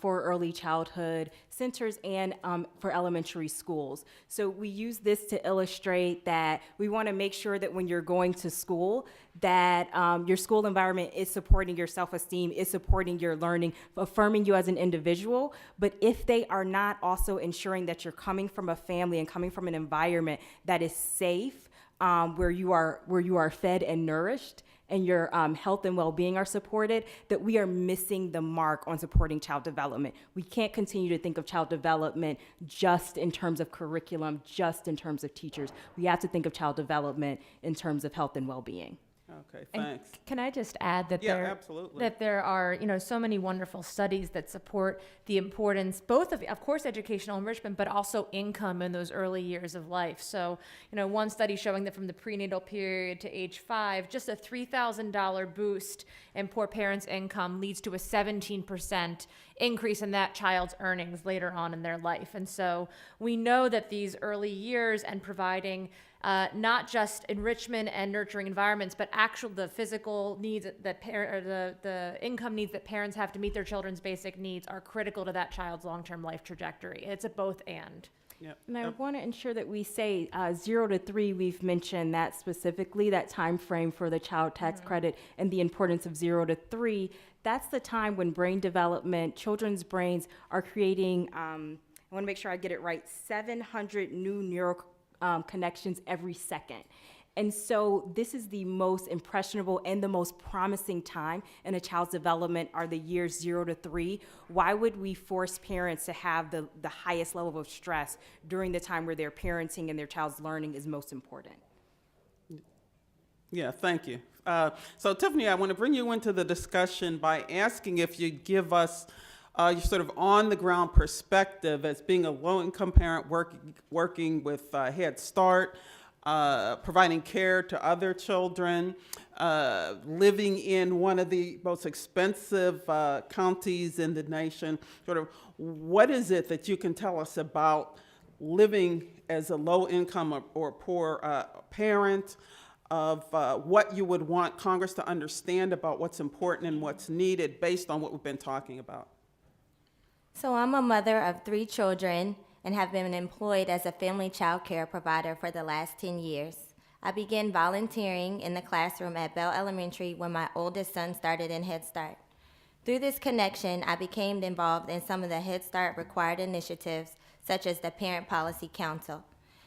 early childhood centers and for elementary schools. So we use this to illustrate that we want to make sure that when you're going to school, that your school environment is supporting your self-esteem, is supporting your learning, affirming you as an individual. But if they are not also ensuring that you're coming from a family and coming from an environment that is safe, where you are fed and nourished, and your health and well-being are supported, that we are missing the mark on supporting child development. We can't continue to think of child development just in terms of curriculum, just in terms of teachers. We have to think of child development in terms of health and well-being. Okay, And thanks. can I just add that Yeah, there absolutely. that there are, so many wonderful studies that support the importance both of course, educational enrichment, but also income in those early years of life. So, one study showing that from the prenatal period to age 5, just a $3,000 boost in poor parents' income leads to a 17% increase in that child's earnings later on in their life. And so we know that these early years and providing not just enrichment and nurturing environments, but the physical needs that the income needs that parents have to meet their children's basic needs are critical to that child's long-term life trajectory. It's a both and. Yep. And I want to ensure that we say 0 to 3, we've mentioned that specifically, that time frame for the child tax credit and the importance of 0 to 3. That's the time when brain development, children's brains are creating, I want to make sure I get it right, 700 new neural connections every second. And so this is the most impressionable and the most promising time in a child's development are the years 0 to 3. Why would we force parents to have the highest level of stress during the time where their parenting and their child's learning is most important? Yeah, thank you. So Tiffany, I want to bring you into the discussion by asking if you give us your sort of on-the-ground perspective as being a low-income parent working with Head Start, providing care to other children, living in one of the most expensive counties in the nation. Sort of, what is it that you can tell us about living as a low-income or poor parent, of what you would want Congress to understand about what's important and what's needed based on what we've been talking about? So I'm a mother of 3 children and have been employed as a family child care provider for the last 10 years. I began volunteering in the classroom at Bell Elementary when my oldest son started in Head Start. Through this connection, I became involved in some of the Head Start required initiatives, such as the Parent Policy Council.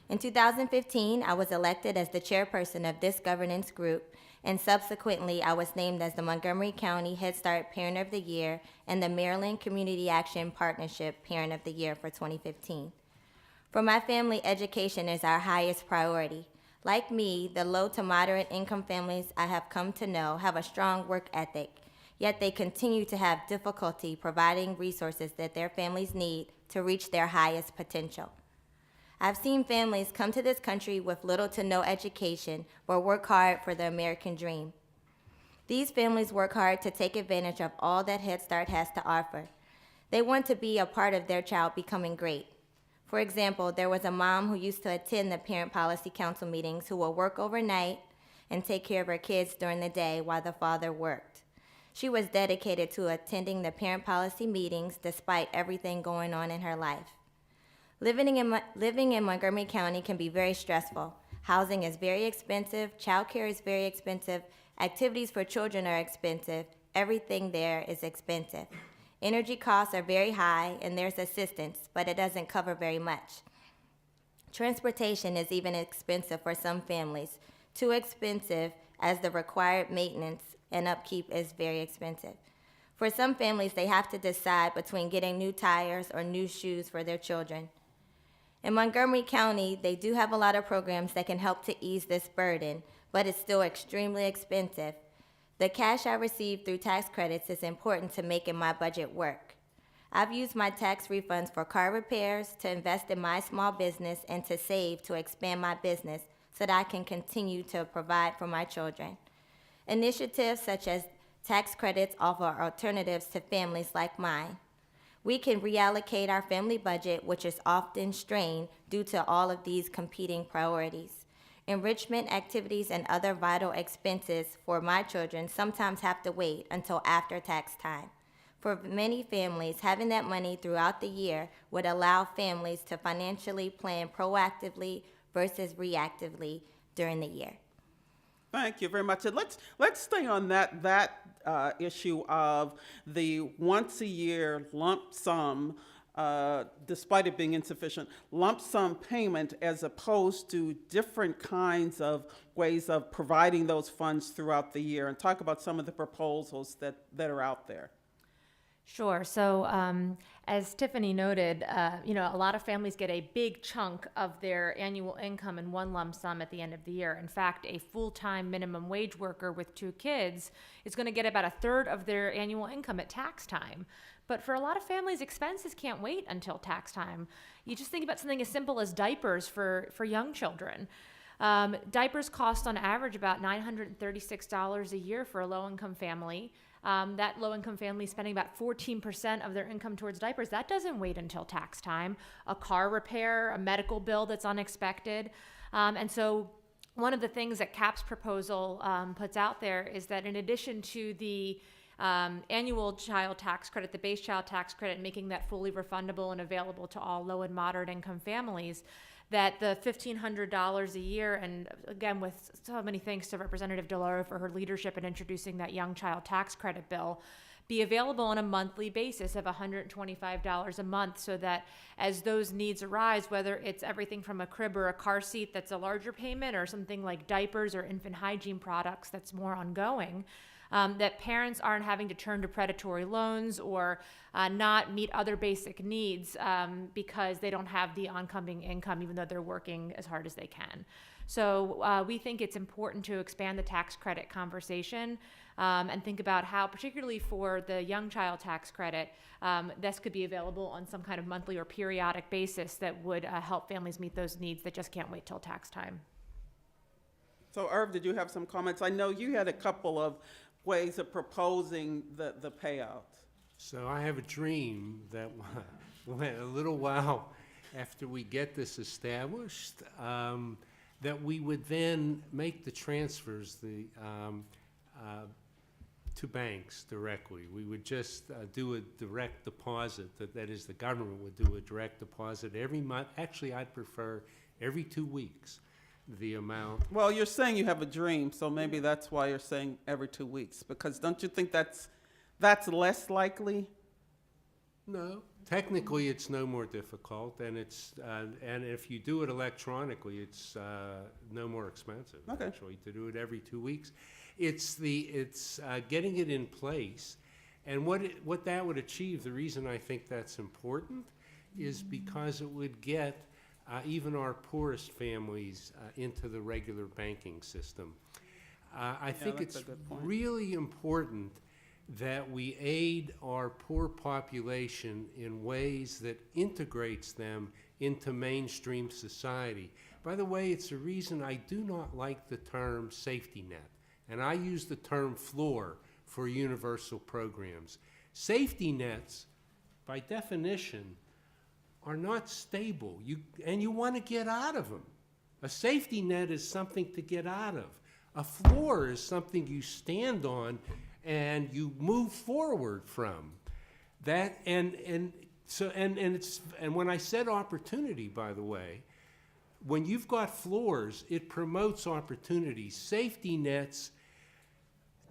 In 2015, I was elected as the chairperson of this governance group, and subsequently, I was named as the Montgomery County Head Start Parent of the Year and the Maryland Community Action Partnership Parent of the Year for 2015. For my family, education is our highest priority. Like me, the low to moderate income families I have come to know have a strong work ethic, yet they continue to have difficulty providing resources that their families need to reach their highest potential. I've seen families come to this country with little to no education but work hard for the American dream. These families work hard to take advantage of all that Head Start has to offer. They want to be a part of their child becoming great. For example, there was a mom who used to attend the Parent Policy Council meetings who will work overnight and take care of her kids during the day while the father worked. She was dedicated to attending the parent policy meetings despite everything going on in her life. Living in Montgomery County can be very stressful. Housing is very expensive, childcare is very expensive, activities for children are expensive, everything there is expensive. Energy costs are very high, and there's assistance, but it doesn't cover very much. Transportation is even expensive for some families, too expensive as the required maintenance and upkeep is very expensive. For some families, they have to decide between getting new tires or new shoes for their children. In Montgomery County, they do have a lot of programs that can help to ease this burden, but it's still extremely expensive. The cash I receive through tax credits is important to making my budget work. I've used my tax refunds for car repairs, to invest in my small business, and to save to expand my business so that I can continue to provide for my children. Initiatives such as tax credits offer alternatives to families like mine. We can reallocate our family budget, which is often strained due to all of these competing priorities. Enrichment activities and other vital expenses for my children sometimes have to wait until after tax time. For many families, having that money throughout the year would allow families to financially plan proactively versus reactively during the year. Thank you very much. And let's stay on that issue of the once-a-year lump sum, despite it being insufficient, lump sum payment as opposed to different kinds of ways of providing those funds throughout the year, and talk about some of the proposals that are out there. Sure. So, as Tiffany noted, a lot of families get a big chunk of their annual income in one lump sum at the end of the year. In fact, a full-time minimum wage worker with 2 kids is going to get about a third of their annual income at tax time. But for a lot of families, expenses can't wait until tax time. You just think about something as simple as diapers for young children. Diapers cost on average about $936 a year for a low-income family. That low-income family is spending about 14% of their income towards diapers. That doesn't wait until tax time. A car repair, a medical bill that's unexpected. And so one of the things that CAP's proposal puts out there is that in addition to the annual child tax credit, the base child tax credit, making that fully refundable and available to all low and moderate income families, that the $1,500 a year, and again, with so many thanks to Representative DeLauro for her leadership in introducing that young child tax credit bill, be available on a monthly basis of $125 a month, so that as those needs arise, whether it's everything from a crib or a car seat that's a larger payment, or something like diapers or infant hygiene products that's more ongoing, that parents aren't having to turn to predatory loans or not meet other basic needs because they don't have the oncoming income, even though they're working as hard as they can. So we think it's important to expand the tax credit conversation and think about how, particularly for the young child tax credit, this could be available on some kind of monthly or periodic basis that would help families meet those needs that just can't wait till tax time. So Irv, did you have some comments? I know you had a couple of ways of proposing the payout. So I have a dream that a little while after we get this established, that we would then make the transfers to banks directly. We would just do a direct deposit, that is, the government would do a direct deposit every month. Actually, I'd prefer every 2 weeks. The amount. Well, you're saying you have a dream, so maybe that's why you're saying every 2 weeks, because don't you think that's less likely? No, technically it's no more difficult, and and if you do it electronically, it's no more expensive. Okay. Actually, to do it every 2 weeks, it's getting it in place, and what that would achieve. The reason I think that's important is because it would get even our poorest families into the regular banking system. I think it's really important that we aid our poor population in ways that integrates them into mainstream society. By the way, it's a reason I do not like the term safety net, and I use the term floor for universal programs. Safety nets, by definition, are not stable, and you want to get out of them. A safety net is something to get out of. A floor is something you stand on and you move forward from. That and when I said opportunity, by the way, when you've got floors, it promotes opportunity. Safety nets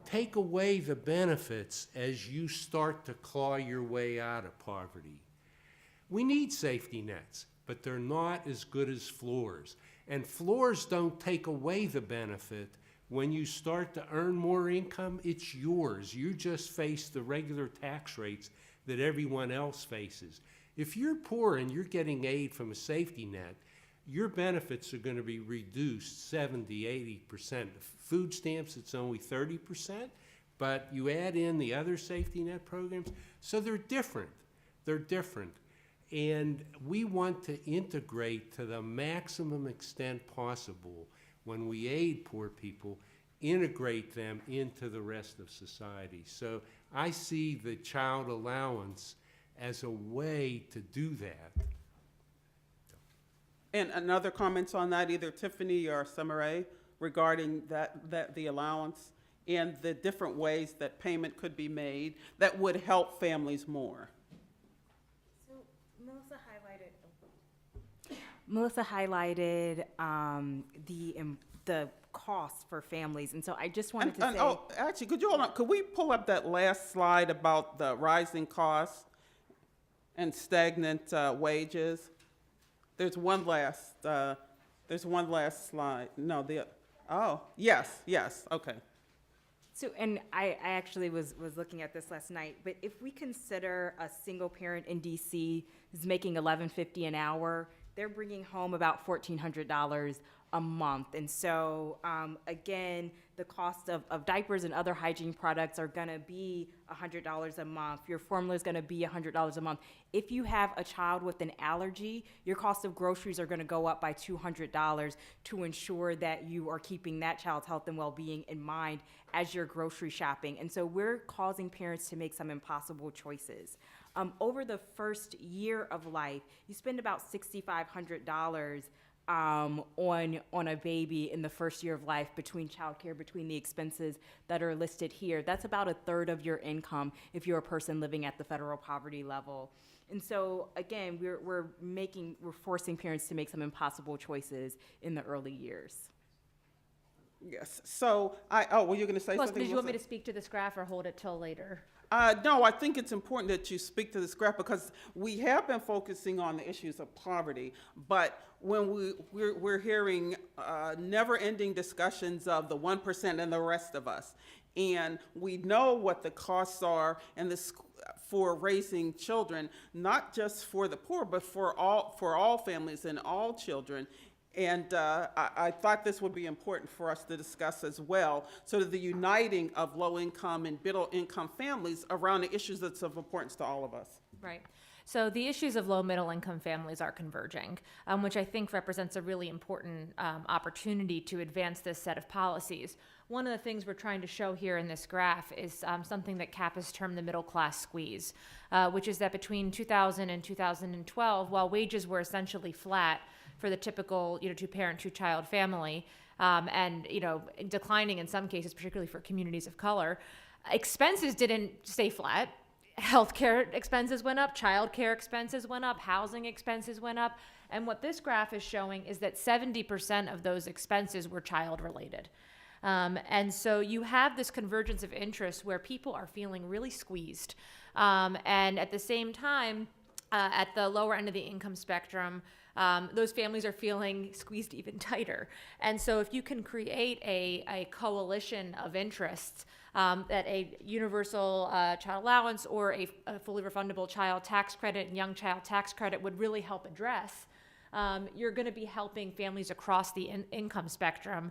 take away the benefits as you start to claw your way out of poverty. We need safety nets, but they're not as good as floors. And floors don't take away the benefit. When you start to earn more income, it's yours. You just face the regular tax rates that everyone else faces. If you're poor and you're getting aid from a safety net, your benefits are going to be reduced 70, 80%. Food stamps, it's only 30%, but you add in the other safety net programs, so they're different. They're different. And we want to integrate to the maximum extent possible when we aid poor people, integrate them into the rest of society. So I see the child allowance as a way to do that. And another comments on that, either Tiffany or Summer, regarding that the allowance and the different ways that payment could be made that would help families more. Melissa highlighted the cost for families, and so I just wanted to say. Oh, actually, could you hold on? Could we pull up that last slide about the rising costs and stagnant wages? There's one last slide. No, oh, yes, okay. So, and I actually was looking at this last night, but if we consider a single parent in DC is making $11.50 an hour, they're bringing home about $1,400 a month. And so, again, the cost of diapers and other hygiene products are gonna be $100 a month. Your formula is gonna be $100 a month. If you have a child with an allergy, your cost of groceries are gonna go up by $200 to ensure that you are keeping that child's health and well-being in mind as you're grocery shopping. And so we're causing parents to make some impossible choices. Over the first year of life, you spend about $6,500 on a baby in the first year of life between childcare, between the expenses that are listed here. That's about a third of your income if you're a person living at the federal poverty level. And so again, we're forcing parents to make some impossible choices in the early years. Yes. So well, you're going to say Plus, something? did you want me to Melissa? speak to this graph or hold it till later? No, I think it's important that you speak to this graph because we have been focusing on the issues of poverty, but when we're hearing never-ending discussions of the 1% and the rest of us, and we know what the costs are and for raising children, not just for the poor, but for all families and all children. And I thought this would be important for us to discuss as well, so that the uniting of low-income and middle-income families around the issues that's of importance to all of us. Right. So the issues of low middle income families are converging, which I think represents a really important opportunity to advance this set of policies. One of the things we're trying to show here in this graph is something that CAP has termed the middle class squeeze, which is that between 2000 and 2012, while wages were essentially flat for the typical, two-parent, two-child family, and, declining in some cases, particularly for communities of color, expenses didn't stay flat. Healthcare expenses went up, childcare expenses went up, housing expenses went up, and what this graph is showing is that 70% of those expenses were child-related. And so you have this convergence of interests where people are feeling really squeezed. And at the same time, at the lower end of the income spectrum, those families are feeling squeezed even tighter. And so if you can create a coalition of interests that a universal child allowance or a fully refundable child tax credit and young child tax credit would really help address, you're going to be helping families across the income spectrum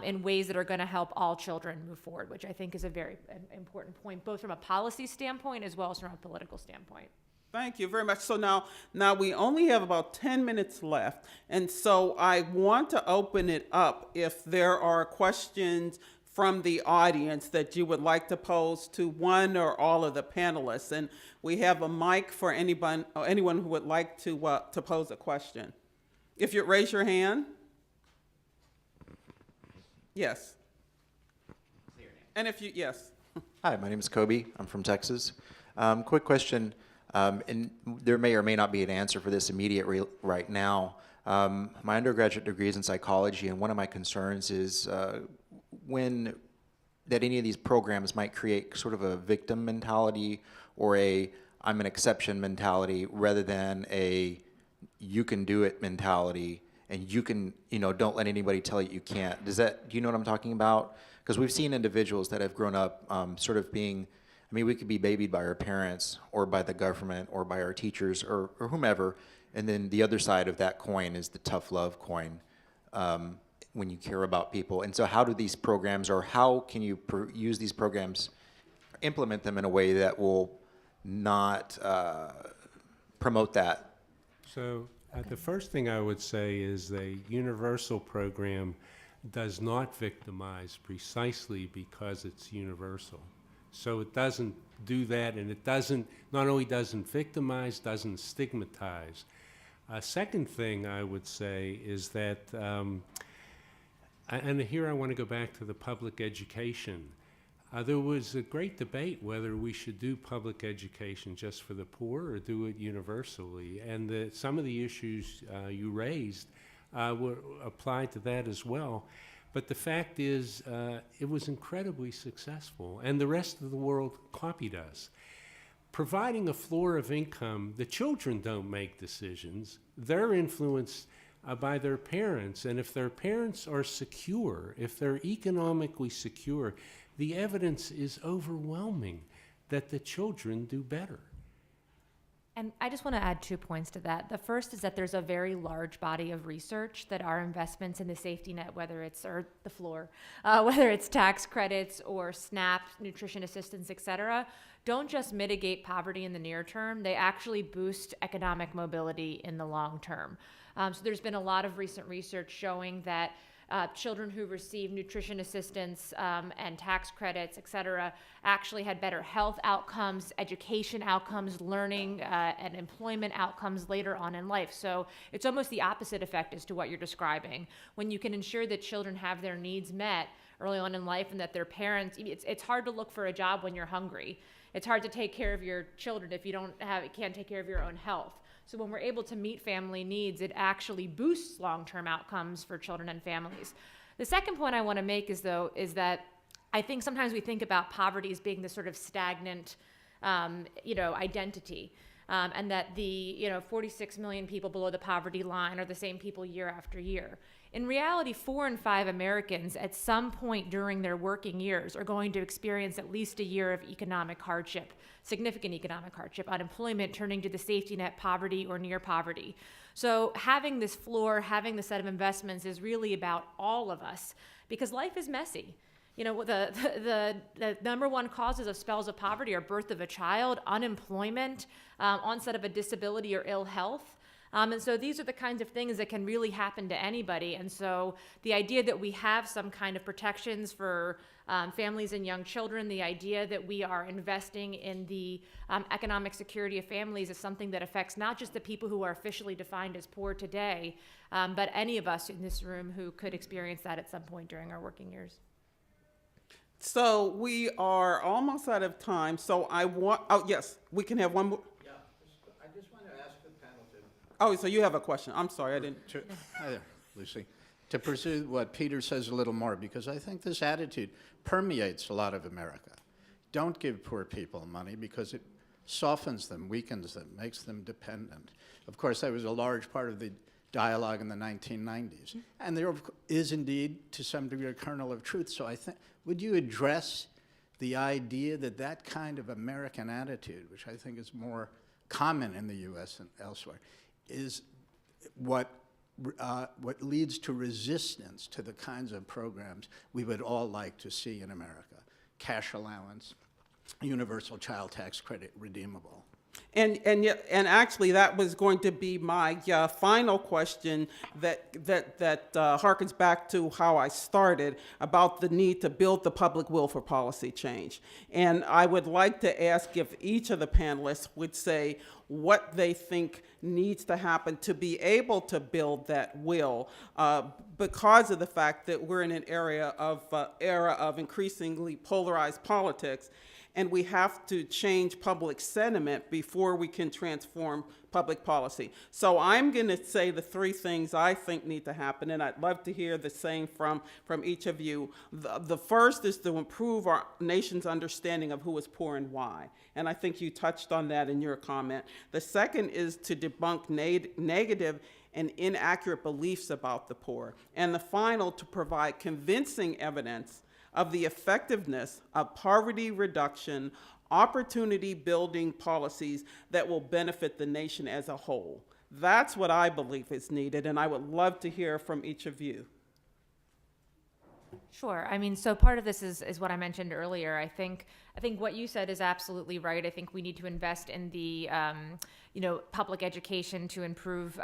in ways that are going to help all children move forward, which I think is a very important point, both from a policy standpoint as well as from a political standpoint. Thank you very much. So now we only have about 10 minutes left. And so I want to open it up if there are questions from the audience that you would like to pose to one or all of the panelists. And we have a mic for anyone who would like to pose a question. If you'd raise your hand. Yes. And if you, yes. Hi, my name is Kobe. I'm from Texas. Quick question. And there may or may not be an answer for this right now. My undergraduate degree is in psychology, and one of my concerns is that any of these programs might create sort of a victim mentality or I'm an exception mentality rather than a you can do it mentality, and you can, don't let anybody tell you can't. Do you know what I'm talking about? Because we've seen individuals that have grown up sort of being, we could be babied by our parents or by the government or by our teachers or whomever, and then the other side of that coin is the tough love coin when you care about people. And so how do these programs, or how can you use these programs, implement them in a way that will not promote that? So the first thing I would say is the universal program does not victimize precisely because it's universal. So it doesn't do that, and it not only doesn't victimize, doesn't stigmatize. A second thing I would say is that, and here I want to go back to the public education. There was a great debate whether we should do public education just for the poor or do it universally. And some of the issues you raised were applied to that as well. But the fact is, it was incredibly successful, and the rest of the world copied us. Providing a floor of income, the children don't make decisions. They're influenced by their parents, and if their parents are secure, if they're economically secure, the evidence is overwhelming that the children do better. And I just want to add 2 points to that. The first is that there's a very large body of research that our investments in the safety net, whether it's or the floor, whether it's tax credits or SNAP, nutrition assistance, et cetera, don't just mitigate poverty in the near term, they actually boost economic mobility in the long term. So there's been a lot of recent research showing that children who receive nutrition assistance and tax credits, et cetera, actually had better health outcomes, education outcomes, learning and employment outcomes later on in life. So it's almost the opposite effect as to what you're describing. When you can ensure that children have their needs met early on in life and that their parents, it's hard to look for a job when you're hungry. It's hard to take care of your children if you can't take care of your own health. So when we're able to meet family needs, it actually boosts long-term outcomes for children and families. The second point I want to make is that I think sometimes we think about poverty as being this sort of stagnant, identity, and that the 46 million people below the poverty line are the same people year after year. In reality, 4 in 5 Americans at some point during their working years are going to experience at least a year of economic hardship, significant economic hardship, unemployment, turning to the safety net, poverty or near poverty. So having this floor, having the set of investments is really about all of us because life is messy. The number one causes of spells of poverty are birth of a child, unemployment, onset of a disability or ill health. And so these are the kinds of things that can really happen to anybody. And so the idea that we have some kind of protections for families and young children, the idea that we are investing in the economic security of families is something that affects not just the people who are officially defined as poor today, but any of us in this room who could experience that at some point during our working years. So we are almost out of time. So yes, we can have one more. I just want to ask the panel to... Oh, so you have a question. I'm sorry, I didn't. Hi there, Lucy. To pursue what Peter says a little more, because I think this attitude permeates a lot of America. Don't give poor people money because it softens them, weakens them, makes them dependent. Of course, that was a large part of the dialogue in the 1990s. And there is indeed, to some degree, a kernel of truth. So I think, would you address the idea that that kind of American attitude, which I think is more common in the US and elsewhere, is what leads to resistance to the kinds of programs we would all like to see in America? Cash allowance, universal child tax credit, redeemable. And actually, that was going to be my final question that harkens back to how I started about the need to build the public will for policy change. And I would like to ask if each of the panelists would say what they think needs to happen to be able to build that will, because of the fact that we're in an era of increasingly polarized politics. And we have to change public sentiment before we can transform public policy. So I'm going to say the 3 things I think need to happen, and I'd love to hear the same from each of you. The first is to improve our nation's understanding of who is poor and why, and I think you touched on that in your comment. The second is to debunk negative and inaccurate beliefs about the poor. And the final, to provide convincing evidence of the effectiveness of poverty reduction, opportunity building policies that will benefit the nation as a whole. That's what I believe is needed, and I would love to hear from each of you. Sure. I mean, so part of this is what I mentioned earlier. I think what you said is absolutely right. I think we need to invest in the public education to improve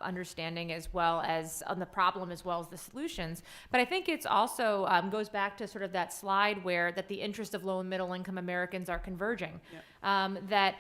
understanding as well as on the problem as well as the solutions. But I think it's also goes back to sort of that slide where that the interests of low and middle income Americans are converging. Yep. That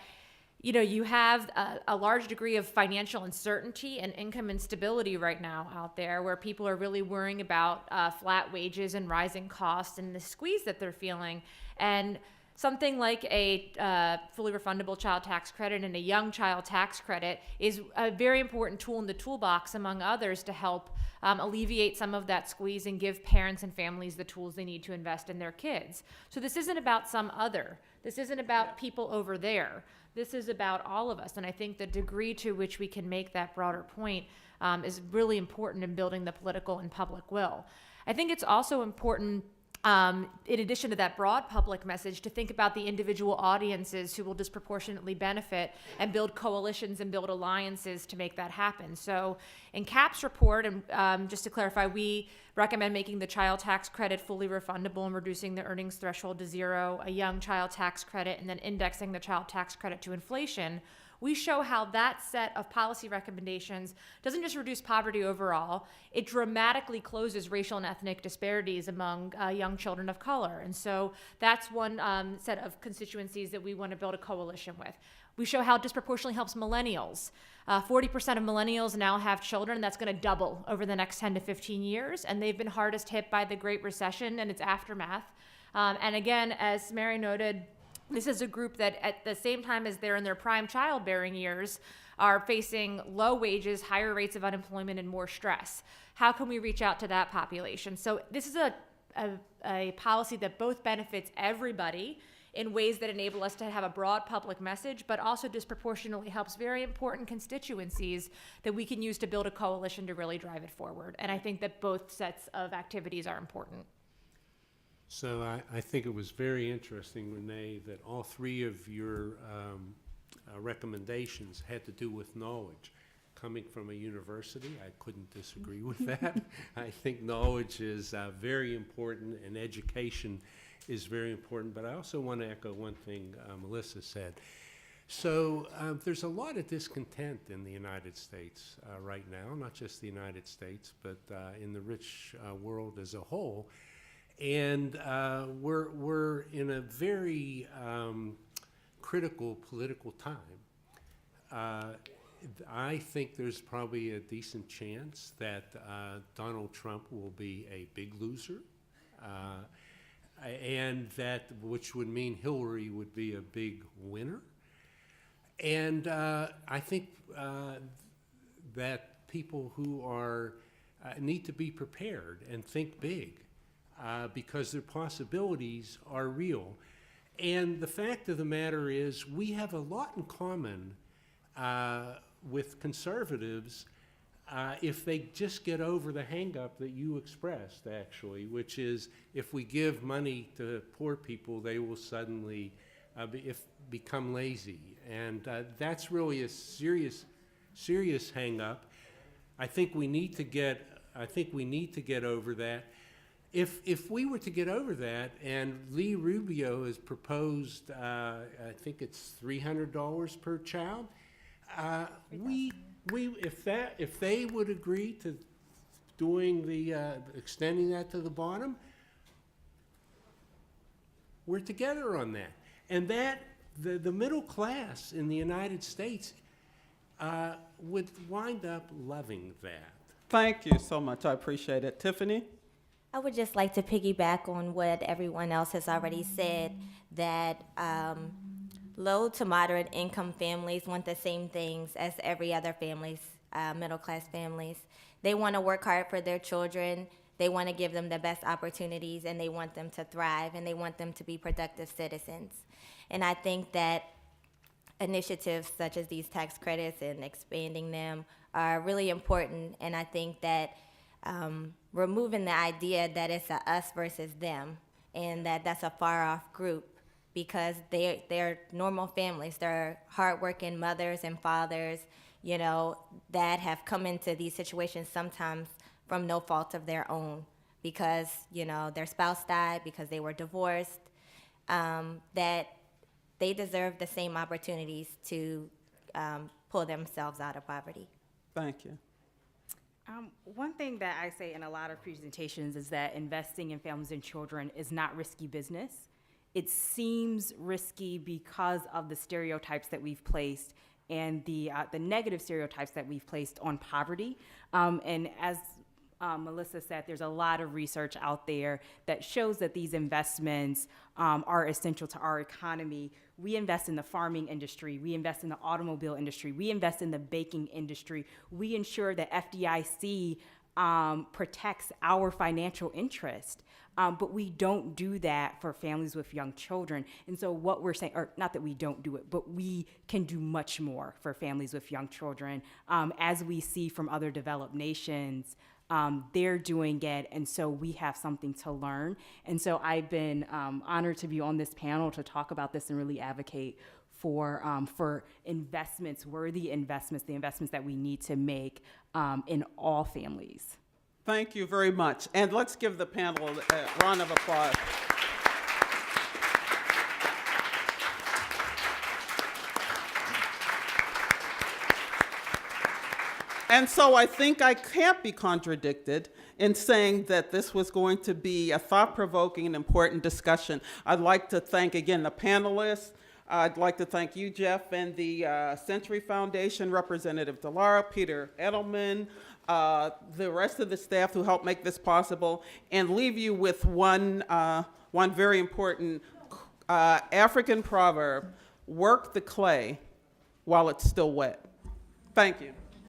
you have a large degree of financial uncertainty and income instability right now out there where people are really worrying about flat wages and rising costs and the squeeze that they're feeling. And something like a fully refundable child tax credit and a young child tax credit is a very important tool in the toolbox, among others, to help alleviate some of that squeeze and give parents and families the tools they need to invest in their kids. So this isn't about some other. This isn't about people over there. This is about all of us. And I think the degree to which we can make that broader point is really important in building the political and public will. I think it's also important in addition to that broad public message, to think about the individual audiences who will disproportionately benefit and build coalitions and build alliances to make that happen. So in CAP's report, and just to clarify, we recommend making the child tax credit fully refundable and reducing the earnings threshold to 0, a young child tax credit, and then indexing the child tax credit to inflation. We show how that set of policy recommendations doesn't just reduce poverty overall, it dramatically closes racial and ethnic disparities among young children of color. And so that's one set of constituencies that we want to build a coalition with. We show how it disproportionately helps millennials. 40% of millennials now have children. That's going to double over the next 10 to 15 years. And they've been hardest hit by the Great Recession and its aftermath. And again, as Mary noted, this is a group that at the same time as they're in their prime childbearing years are facing low wages, higher rates of unemployment, and more stress. How can we reach out to that population? So this is a policy that both benefits everybody in ways that enable us to have a broad public message, but also disproportionately helps very important constituencies that we can use to build a coalition to really drive it forward. And I think that both sets of activities are important. So I think it was very interesting, Renee, that all three of your recommendations had to do with knowledge. Coming from a university, I couldn't disagree with that. I think knowledge is very important, and education is very important. But I also want to echo one thing Melissa said. So there's a lot of discontent in the United States right now, not just the United States, but in the rich world as a whole. And we're in a very critical political time. I think there's probably a decent chance that Donald Trump will be a big loser, and that which would mean Hillary would be a big winner. And I think that people who are need to be prepared and think big. Because their possibilities are real. And the fact of the matter is we have a lot in common with conservatives if they just get over the hang-up that you expressed, actually, which is if we give money to poor people, they will suddenly become lazy. And that's really a serious hang-up. I think we need to get over that. If we were to get over that, and Lee Rubio has proposed, I think it's $300 per child, if they would agree to doing the extending that to the bottom, we're together on that, and that the middle class in the United States would wind up loving that. Thank you so much. I appreciate it. Tiffany? I would just like to piggyback on what everyone else has already said, that low to moderate income families want the same things as every other families, middle-class families. They want to work hard for their children. They want to give them the best opportunities, and they want them to thrive, and they want them to be productive citizens. And I think that initiatives such as these tax credits and expanding them are really important, and I think that removing the idea that it's a us versus them, and that's a far-off group, because they're normal families. They're hardworking mothers and fathers, you know, that have come into these situations sometimes from no fault of their own, because, you know, their spouse died, because they were divorced, that they deserve the same opportunities to pull themselves out of poverty. Thank you. One thing that I say in a lot of presentations is that investing in families and children is not risky business. It seems risky because of the stereotypes that we've placed and the negative stereotypes that we've placed on poverty. And as Melissa said, there's a lot of research out there that shows that these investments are essential to our economy. We invest in the farming industry. We invest in the automobile industry. We invest in the baking industry. We ensure that FDIC protects our financial interest. But we don't do that for families with young children. And so what we're saying, or not that we don't do it, but we can do much more for families with young children. As we see from other developed nations, they're doing it, and so we have something to learn. And so I've been honored to be on this panel to talk about this and really advocate for investments, worthy investments, the investments that we need to make in all families. Thank you very much. And let's give the panel a round of applause. And so I think I can't be contradicted in saying that this was going to be a thought-provoking and important discussion. I'd like to thank, again, the panelists. I'd like to thank you, Jeff, and the Century Foundation, Representative DeLauro, Peter Edelman, the rest of the staff who helped make this possible, and leave you with one very important African proverb: work the clay while it's still wet. Thank you.